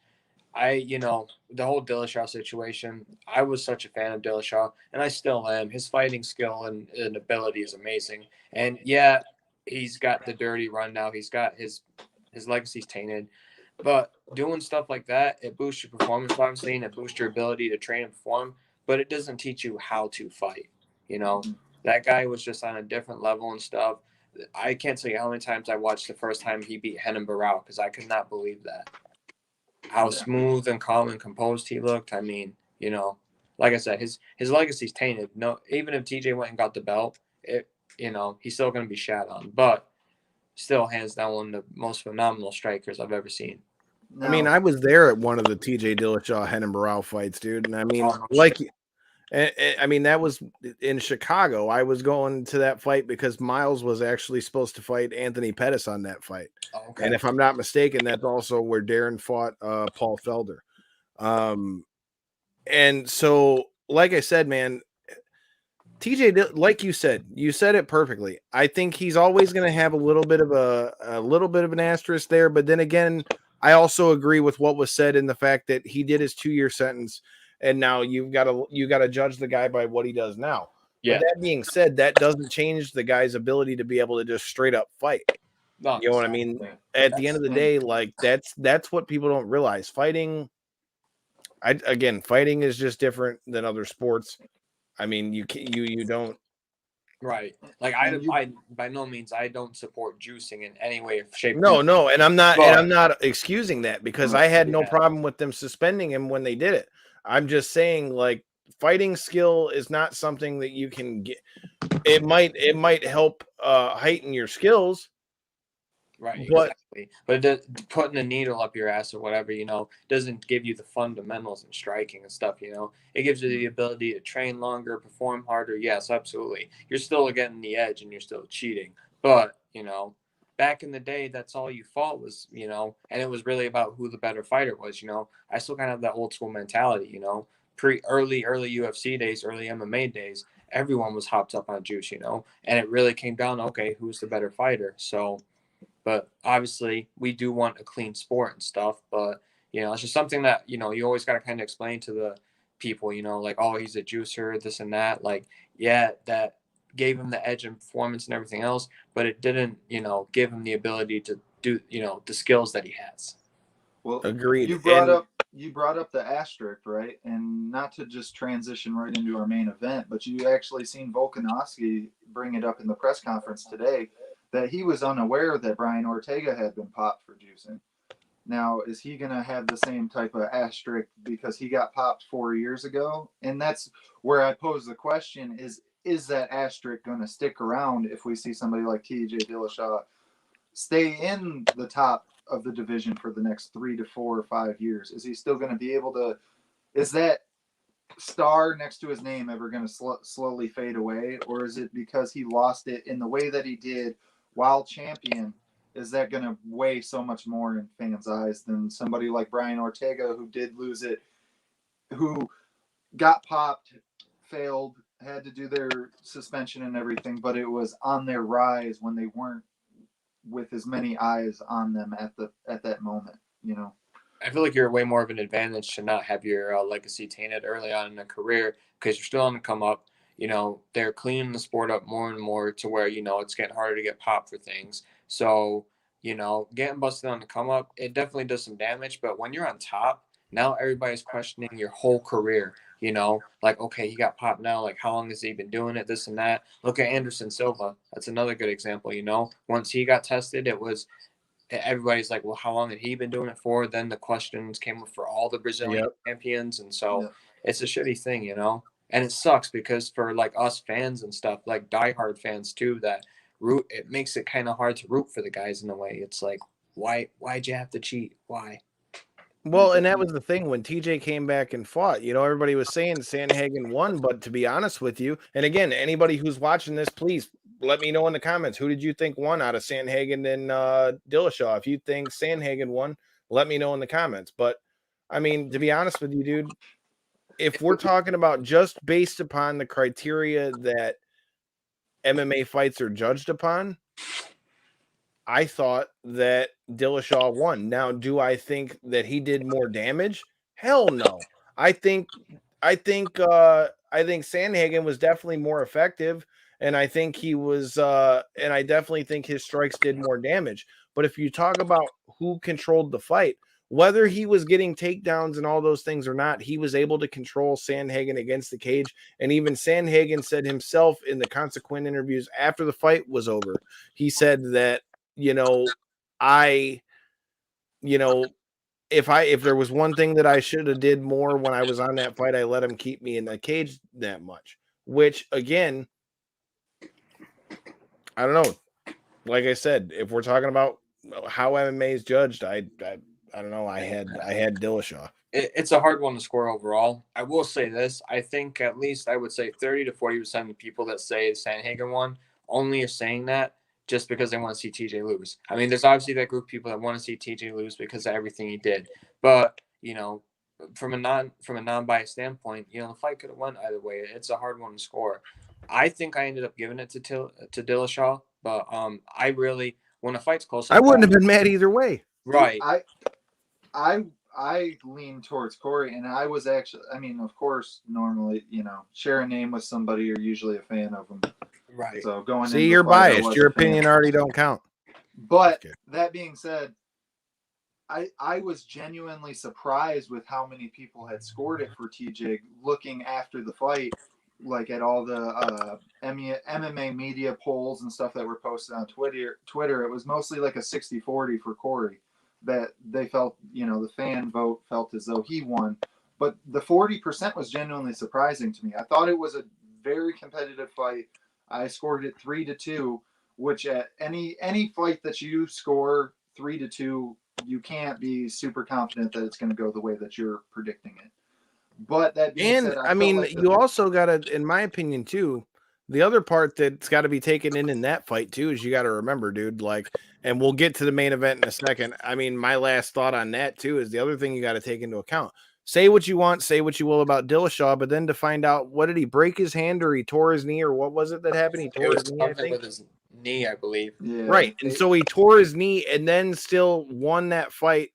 the whole Dillashaw situation. I was such a fan of Dillashaw, and I still am. His fighting skill and ability is amazing. And yeah, he's got the dirty run now. He's got his legacy's tainted. But doing stuff like that, it boosts your performance, obviously, and it boosts your ability to train and perform. But it doesn't teach you how to fight. That guy was just on a different level and stuff. I can't tell you how many times I watched the first time he beat Renan Barão, because I could not believe that. How smooth and calm and composed he looked. I mean, like I said, his legacy's tainted. No, even if TJ went and got the belt, he's still going to be shat on. But still, hands down, one of the most phenomenal strikers I've ever seen. No. I mean, I was there at one of the TJ Dillashaw Renan Barão fights, dude. And I mean, I mean, that was in Chicago. I was going to that fight because Miles was actually supposed to fight Anthony Pettis on that fight. Okay. And if I'm not mistaken, that's also where Darren fought Paul Felder. And so, like I said, man, TJ, like you said it perfectly. I think he's always going to have a little bit of an asterisk there. But then again, I also agree with what was said in the fact that he did his 2-year sentence, and now you got to judge the guy by what he does now. Yeah. But that being said, that doesn't change the guy's ability to be able to just straight up fight. No, You know what I mean? At the end of the day, like that's what people don't realize. Fighting is just different than other sports. I mean, you don't. Right. Like I by no means I don't support juicing in any way, shape. No, and I'm But- not excusing that because I had no problem with them suspending him when they did it. I'm just saying, like, fighting skill is not something that you can get. It might help heighten your skills. Right, But- exactly. But putting a needle up your ass or whatever, doesn't give you the fundamentals in striking and stuff, It gives you the ability to train longer, perform harder. Yes, absolutely. You're still getting the edge and you're still cheating. But, back in the day, that's all you fought was, and it was really about who the better fighter was, I still kind of have that old school mentality, early UFC days, early MMA days, everyone was hopped up on juice, and it really came down, okay, who's the better fighter? So, but obviously, we do want a clean sport and stuff. But, it's just something that, you always got to kind of explain to the people, like, oh, he's a juicer, this and that. Like, yeah, that gave him the edge in performance and everything else. But it didn't, give him the ability to do, the skills that he has. Well, Agreed. You brought up the asterisk, right? And not to just transition right into our main event, but you actually seen Volkanovski bring it up in the press conference today that he was unaware that Brian Ortega had been popped for juicing. Now, is he going to have the same type of asterisk because he got popped 4 years ago? And that's where I pose the question is that asterisk going to stick around if we see somebody like TJ Dillashaw stay in the top of the division for the next 3 to 4 or 5 years? Is he still going to be able to, is that star next to his name ever going to slowly fade away? Or is it because he lost it in the way that he did while champion? Is that going to weigh so much more in fans' eyes than somebody like Brian Ortega, who did lose it, who got popped, failed, had to do their suspension and everything, but it was on their rise when they weren't with as many eyes on them at that moment, I feel like you're way more of an advantage to not have your legacy tainted early on in a career because you're still on the come up. They're cleaning the sport up more and more to where, it's getting harder to get popped for things. So, getting busted on the come up, it definitely does some damage. But when you're on top, now everybody's questioning your whole career. Like, okay, he got popped now. Like, how long has he been doing it? This and that. Look at Anderson Silva. That's another good example. Once he got tested, it was everybody's like, well, how long had he been doing it for? Then the questions came up for all the Brazilian champions. And so it's a shitty thing, and it sucks because for like us fans and stuff, like diehard fans too, that it makes it kind of hard to root for the guys in a way. It's like, why'd you have to cheat? Why? Well, and that was the thing when TJ came back and fought. Everybody was saying Sandhagen won, but to be honest with you, and again, anybody who's watching this, please let me know in the comments who did you think won out of Sandhagen and Dillashaw. If you think Sandhagen won, let me know in the comments. But I mean, to be honest with you, dude, if we're talking about just based upon the criteria that MMA fights are judged upon, I thought that Dillashaw won. Now, do I think that he did more damage? Hell no. I think Sandhagen was definitely more effective, and I think he was and I definitely think his strikes did more damage. But if you talk about who controlled the fight, whether he was getting takedowns and all those things or not, he was able to control Sandhagen against the cage. And even Sandhagen said himself in the consequent interviews after the fight was over, he said that, if there was one thing that I should have did more when I was on that fight, I let him keep me in the cage that much, which again, I don't know. Like I said, if we're talking about how MMA is judged, I don't know. I had Dillashaw. It's a hard one to score overall. I will say this. I think at least I would say 30 to 40% of the people that say Sandhagen won only are saying that just because they want to see TJ lose. I mean, there's obviously that group of people that want to see TJ lose because of everything he did. But, from a non-biased standpoint, the fight could have won either way. It's a hard one to score. I think I ended up giving it to Dillashaw, but I really, when a fight's close, I like wouldn't that, have been mad either way. right? I lean towards Corey, and I was actually, I mean, of course, normally, share a name with somebody, you're usually a fan of them. Right. So going See, into you're the fight, I biased. was Your a fan. opinion already don't count. But Okay. that being said, I was genuinely surprised with how many people had scored it for TJ. Looking after the fight, like at all the MMA media polls and stuff that were posted on Twitter, it was mostly like a 60-40 for Corey. That they felt, the fan vote felt as though he won. But the 40% was genuinely surprising to me. I thought it was a very competitive fight. I scored it 3-2, which at any fight that you score 3-2, you can't be super confident that it's going to go the way that you're predicting it. But that being And said, I mean, like you also got to, in my opinion, too, the other part that's got to be taken in that fight, too, is you got to remember, dude, like, and we'll get to the main event in a second. I mean, my last thought on that, too, is the other thing you got to take into account. Say what you want, say what you will about Dillashaw, but then to find out, what did he break his hand or he tore his knee or what was it that happened? He It tore was his knee, I something think. with his knee, I believe. yeah, Right. And so he tore his knee and then still won that fight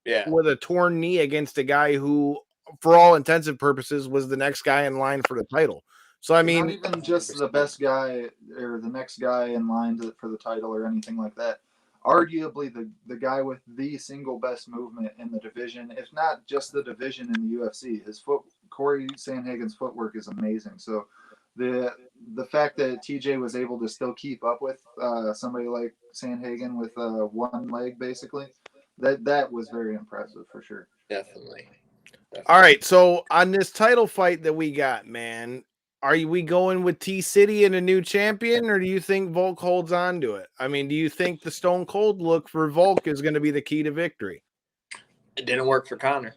Yeah. with a torn knee against a guy who, for all intensive purposes, was the next guy in line for the title. So, I mean, not even just the best guy or the next guy in line for the title or anything like that. Arguably the guy with the single best movement in the division, if not just the division in the UFC. Corey Sandhagen's footwork is amazing. So the fact that TJ was able to still keep up with somebody like Sandhagen with one leg, basically, that was very impressive for sure. Definitely. All right. So on this title fight that we got, man, we going with T City and a new champion, or do you think Volk holds on to it? I mean, do you think the Stone Cold look for Volk is going to be the key to victory? It didn't work for Connor.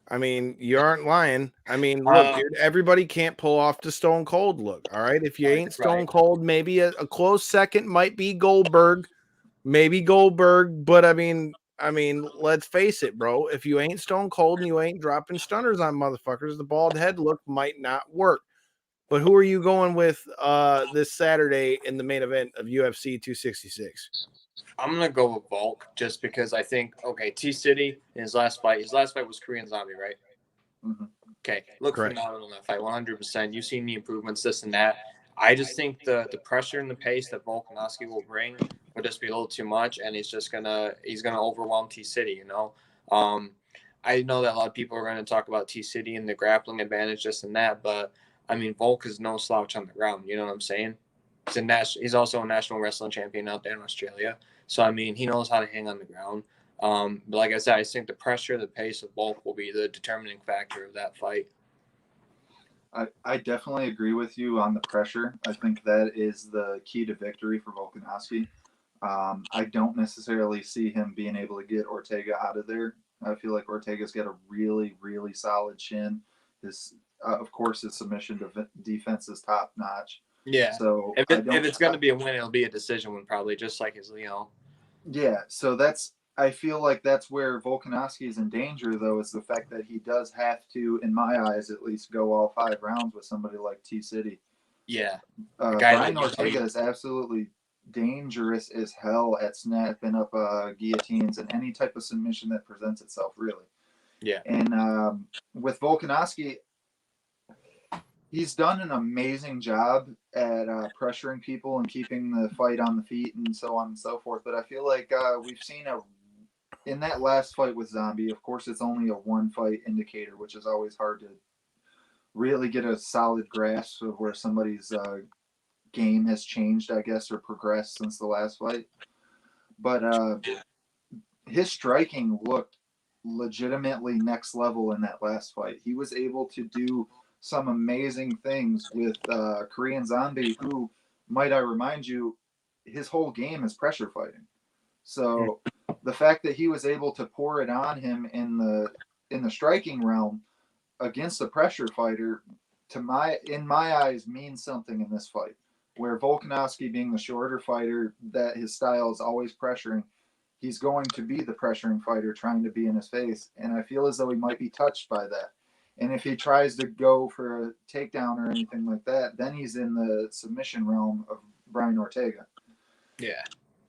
I mean, you aren't lying. I mean, look, dude, everybody can't pull off the Stone Cold look. All right. If you ain't Stone Cold, maybe a close second might be Goldberg. Maybe Goldberg, but I mean, let's face it, bro. If you ain't Stone Cold and you ain't dropping stunners on motherfuckers, the bald head look might not work. But who are you going with this Saturday in the main event of UFC 266? I'm gonna go with Volk just because I think T City in his last fight was Korean Zombie, right? Mm-hmm. Okay, look phenomenal in that fight, 100%. You've seen the improvements, this and that. I just think the pressure and the pace that Volkanovski will bring will just be a little too much, and he's gonna overwhelm T City. I know that a lot of people are going to talk about T City and the grappling advantage, this and that, but I mean Volk is no slouch on the ground. You know what I'm saying? He's also a national wrestling champion out there in Australia, so I mean he knows how to hang on the ground. But like I said, I think the pressure, the pace of Volk will be the determining factor of that fight. I definitely agree with you on the pressure. I think that is the key to victory for Volkanovski. I don't necessarily see him being able to get Ortega out of there. I feel like Ortega's got a really, really solid chin. Of course, his submission defense is top notch. Yeah. So if it's going to be a win, it'll be a decision win, probably, just like his Leo. Yeah. So I feel like that's where Volkanovski is in danger, though, is the fact that he does have to, in my eyes, at least go all 5 rounds with somebody like T City. Yeah. Brian Ortega is absolutely dangerous as hell at snapping up guillotines and any type of submission that presents itself, really. Yeah. And with Volkanovski, he's done an amazing job at pressuring people and keeping the fight on the feet and so on and so forth. But I feel like we've seen in that last fight with Zombie, of course, it's only a 1-fight indicator, which is always hard to really get a solid grasp of where somebody's game has changed, I guess, or progressed since the last fight. But his striking looked legitimately next level in that last fight. He was able to do some amazing things with Korean Zombie, who, might I remind you, his whole game is pressure fighting. So the fact that he was able to pour it on him in the striking realm against a pressure fighter, in my eyes, means something in this fight. Where Volkanovski, being the shorter fighter, that his style is always pressuring, he's going to be the pressuring fighter trying to be in his face. And I feel as though he might be touched by that. And if he tries to go for a takedown or anything like that, then he's in the submission realm of Brian Ortega. Yeah.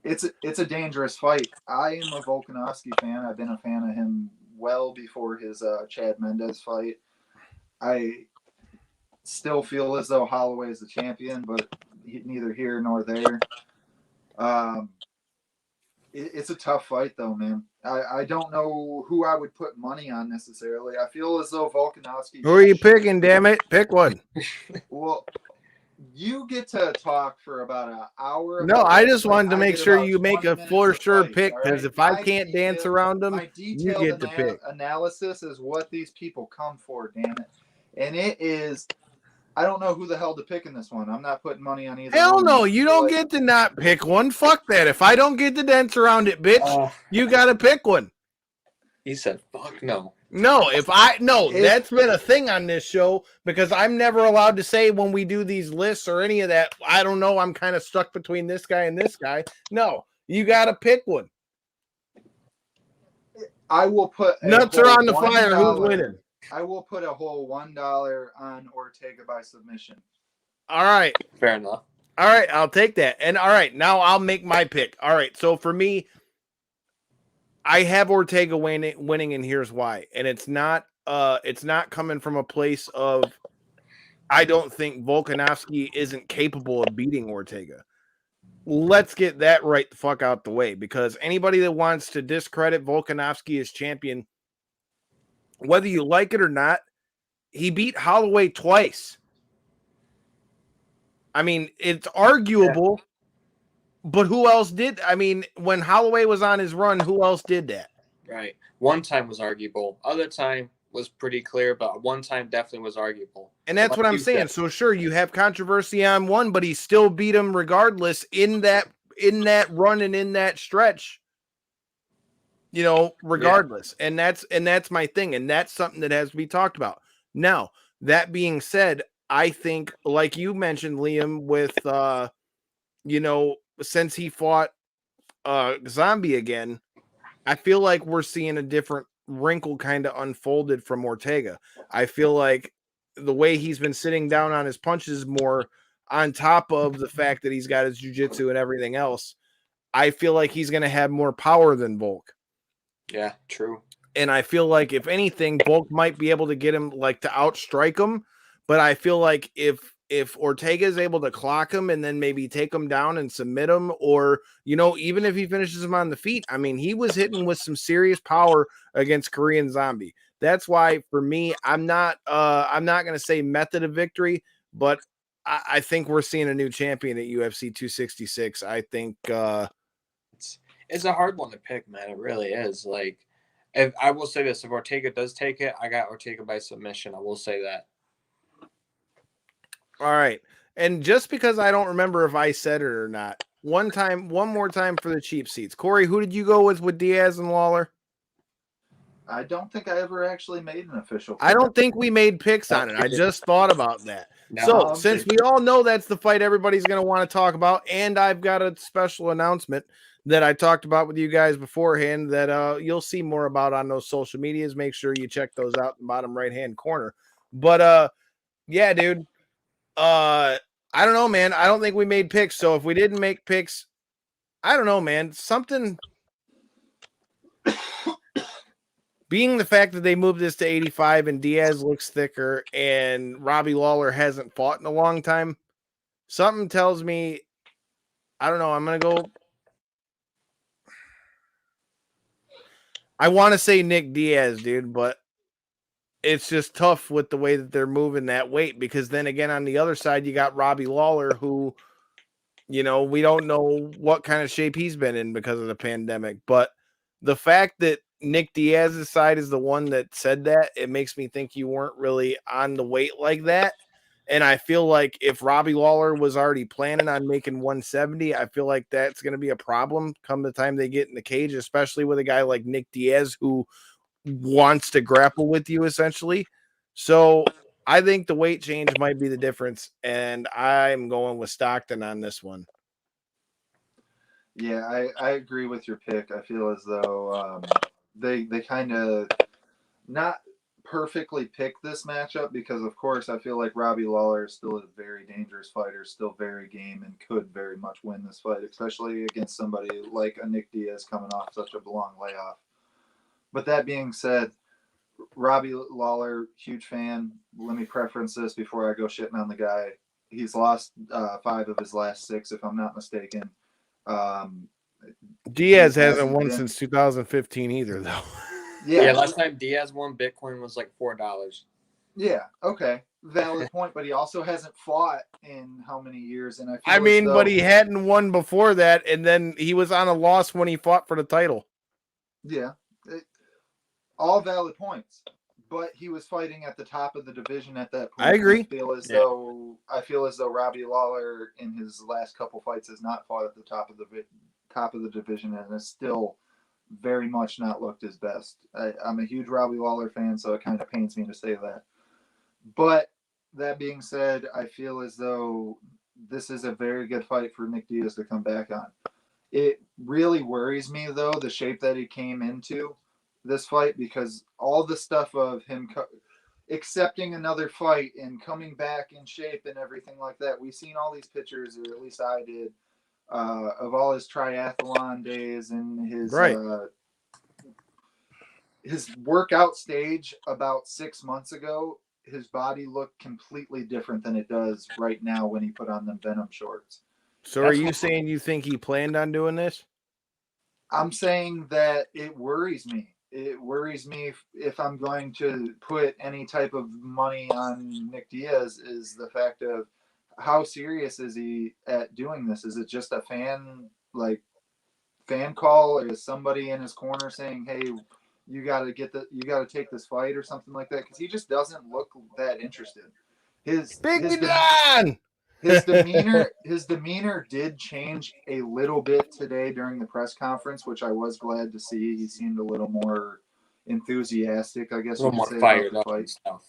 It's a dangerous fight. I am a Volkanovski fan. I've been a fan of him well before his Chad Mendez fight. I still feel as though Holloway is the champion, but neither here nor there. It's a tough fight, though, man. I don't know who I would put money on necessarily. I feel as though Volkanovski. Who are you picking? Damn it, pick one. Well, you get to talk for about an hour. No, I just wanted to I make get sure about you make 20 a minutes for of sure fights, pick, all because right? if I My can't dance detailed- around them, my you detailed get to pick. analysis is what these people come for, damn it. And it is. I don't know who the hell to pick in this one. I'm not putting money on either. Hell one. no, you don't get to not pick one. Fuck that. If I don't get to dance around it, bitch, you got to pick one. He said, fuck no. No, that's been a thing on this show because I'm never allowed to say when we do these lists or any of that. I don't know. I'm kind of stuck between this guy and this guy. No, you got to pick one. I will put nuts are on the fire. Who's winning? I will put a whole $1 on Ortega by submission. All right. Fair enough. All right, I'll take that. And all right, now I'll make my pick. All right, so for me, I have Ortega winning, and here's why. And it's not coming from a place of I don't think Volkanovski isn't capable of beating Ortega. Let's get that right the fuck out the way, because anybody that wants to discredit Volkanovski as champion, whether you like it or not, he beat Holloway twice. I mean, it's arguable, but who else did? I mean, when Holloway was on his run, who else did that? Right. One time was arguable. Other time was pretty clear, but one time definitely was arguable. And that's what I'm saying. So sure, you have controversy on one, but he still beat him regardless in that run and in that stretch. You know, regardless. Yeah. And that's my thing. And that's something that has to be talked about. Now, that being said, I think, like you mentioned, Liam, with since he fought Zombie again, I feel like we're seeing a different wrinkle kind of unfolded from Ortega. I feel like the way he's been sitting down on his punches more, on top of the fact that he's got his jiu-jitsu and everything else, I feel like he's going to have more power than Volk. Yeah, true. And I feel like, if anything, Volk might be able to get him, like, to outstrike him. But I feel like if Ortega is able to clock him and then maybe take him down and submit him, or, even if he finishes him on the feet, I mean, he was hitting with some serious power against Korean Zombie. That's why, for me, I'm not going to say method of victory, but I think we're seeing a new champion at UFC 266. I think it's a hard one to pick, man. It really is. Like, if I will say this, if Ortega does take it, I got Ortega by submission. I will say that. All right. And just because I don't remember if I said it or not, one more time for the cheap seats. Corey, who did you go with Diaz and Lawler? I don't think I ever actually made an official pick. I don't think we made picks on it. I just thought about that. So since we all know that's the fight everybody's going to want to talk about, and I've got a special announcement that I talked about with you guys beforehand that you'll see more about on those social medias. Make sure you check those out in the bottom right-hand corner. But yeah, dude. I don't know, man. I don't think we made picks. So if we didn't make picks, I don't know, man. Something being the fact that they moved this to 85 and Diaz looks thicker and Robbie Lawler hasn't fought in a long time, something tells me, I don't know, I'm going to go. I want to say Nick Diaz, dude, but it's just tough with the way that they're moving that weight, because then again, on the other side, you got Robbie Lawler, who, we don't know what kind of shape he's been in because of the pandemic. But the fact that Nick Diaz's side is the one that said that, it makes me think you weren't really on the weight like that. And I feel like if Robbie Lawler was already planning on making 170, I feel like that's going to be a problem come the time they get in the cage, especially with a guy like Nick Diaz who wants to grapple with you essentially. So I think the weight change might be the difference, and I'm going with Stockton on this one. Yeah, I agree with your pick. I feel as though they kind of not perfectly pick this matchup because, of course, I feel like Robbie Lawler is still a very dangerous fighter, still very game, and could very much win this fight, especially against somebody like a Nick Diaz coming off such a long layoff. But that being said, Robbie Lawler, huge fan. Let me preference this before I go shitting on the guy. He's lost 5 of his last 6, if I'm not mistaken. Diaz hasn't won since 2015 either, though. Yeah, last time Diaz won, Bitcoin was like $4. Yeah, okay. Valid point, but he also hasn't fought in how many years? And but he hadn't won before that, and then he was on a loss when he fought for the title. Yeah. All valid points. But he was fighting at the top of the division at that point. I agree. I feel as though Robbie Lawler in his last couple fights has not fought at the top of the division and has still very much not looked his best. I'm a huge Robbie Lawler fan, so it kind of pains me to say that. But that being said, I feel as though this is a very good fight for Nick Diaz to come back on. It really worries me, though, the shape that he came into this fight, because all the stuff of him accepting another fight and coming back in shape and everything like that, we've seen all these pictures, or at least I did, of all his triathlon days and his workout stage about 6 months ago. His body looked completely different than it does right now when he put on them Venom shorts. So are you saying you think he planned on doing this? I'm saying that it worries me. It worries me if I'm going to put any type of money on Nick Diaz, is the fact of how serious is he at doing this? Is it just a fan call, or is somebody in his corner saying, "Hey, you got to take this fight," or something like that? Because he just doesn't look that interested. His demeanor did change a little bit today during the press conference, which I was glad to see. He seemed a little more enthusiastic, I guess. A little more fired up and stuff.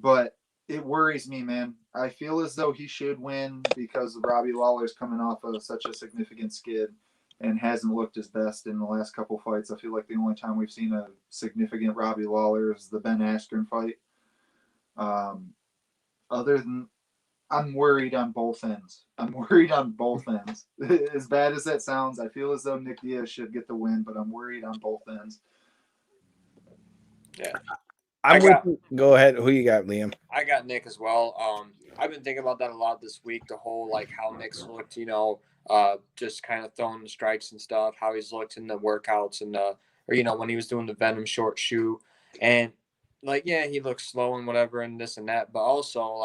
But it worries me, man. I feel as though he should win because Robbie Lawler's coming off of such a significant skid and hasn't looked his best in the last couple fights. I feel like the only time we've seen a significant Robbie Lawler is the Ben Askren fight. Other than, I'm worried on both ends. As bad as that sounds, I feel as though Nick Diaz should get the win, but I'm worried on both ends. Yeah. Go ahead. Who you got, Liam? I got Nick as well. I've been thinking about that a lot this week, the whole, like, how Nick's looked, just kind of throwing the strikes and stuff, how he's looked in the workouts and, when he was doing the Venom short shoe. And, he looks slow and whatever and this and that. But also,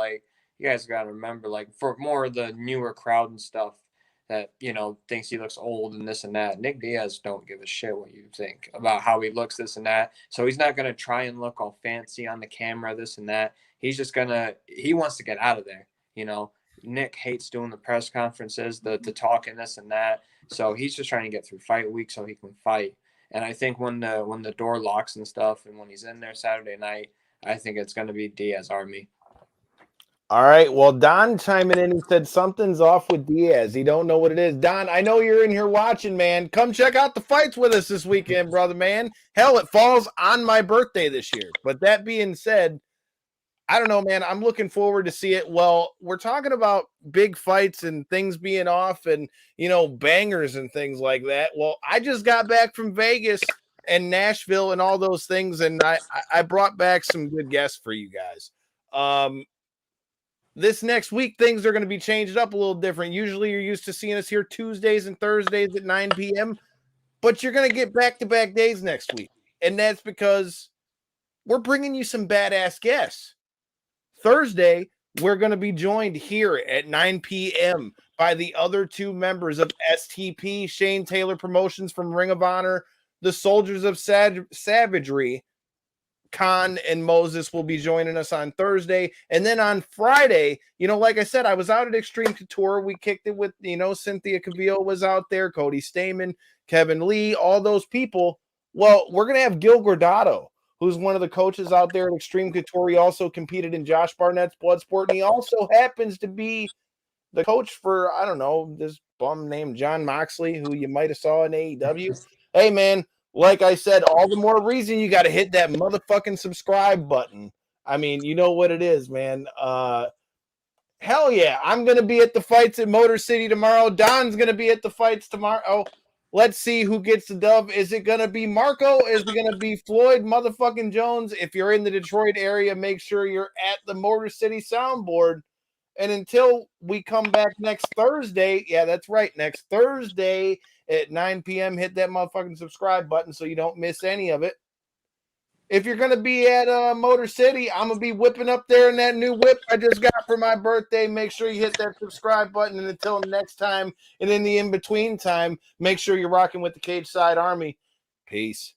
you guys got to remember, for more of the newer crowd and stuff that, thinks he looks old and this and that, Nick Diaz don't give a shit what you think about how he looks, this and that. So he's not going to try and look all fancy on the camera, this and that. He's just he wants to get out of there, Nick hates doing the press conferences, the talking this and that. So he's just trying to get through fight week so he can fight. And I think when the door locks and stuff, and when he's in there Saturday night, I think it's going to be Diaz Army. All right. Well, Don chiming in and said something's off with Diaz. He don't know what it is. Don, I know you're in here watching, man. Come check out the fights with us this weekend, brother, man. Hell, it falls on my birthday this year. But that being said, I don't know, man. I'm looking forward to see it. Well, we're talking about big fights and things being off and, bangers and things like that. Well, I just got back from Vegas and Nashville and all those things, and I brought back some good guests for you guys. This next week, things are going to be changed up a little different. Usually you're used to seeing us here Tuesdays and Thursdays at 9 p.m., but you're going to get back-to-back days next week. And that's because we're bringing you some badass guests. Thursday, we're going to be joined here at 9 p.m. by the other two members of STP, Shane Taylor Promotions from Ring of Honor, the Soldiers of Savagery. Khan and Moses will be joining us on Thursday. And then on Friday, like I said, I was out at Extreme Couture. We kicked it with, Cynthia Cavillo was out there, Cody Stamen, Kevin Lee, all those people. Well, we're going to have Gil Gordado, who's one of the coaches out there at Extreme Couture. He also competed in Josh Barnett's Bloodsport, and he also happens to be the coach for, I don't know, this bum named John Moxley, who you might have saw in AEW. Hey, man, like I said, all the more reason you got to hit that motherfucking subscribe button. I mean, you know what it is, man. Hell yeah, I'm going to be at the fights at Motor City tomorrow. Don's going to be at the fights tomorrow. Let's see who gets the dub. Is it going to be Marco? Is it going to be Floyd motherfucking Jones? If you're in the Detroit area, make sure you're at the Motor City soundboard. And until we come back next Thursday, yeah, that's right, next Thursday at 9 p.m., hit that motherfucking subscribe button so you don't miss any of it. If you're going to be at Motor City, I'm going to be whipping up there in that new whip I just got for my birthday. Make sure you hit that subscribe button. And until next time, and in the in-between time, make sure you're rocking with the Cage Side Army. Peace.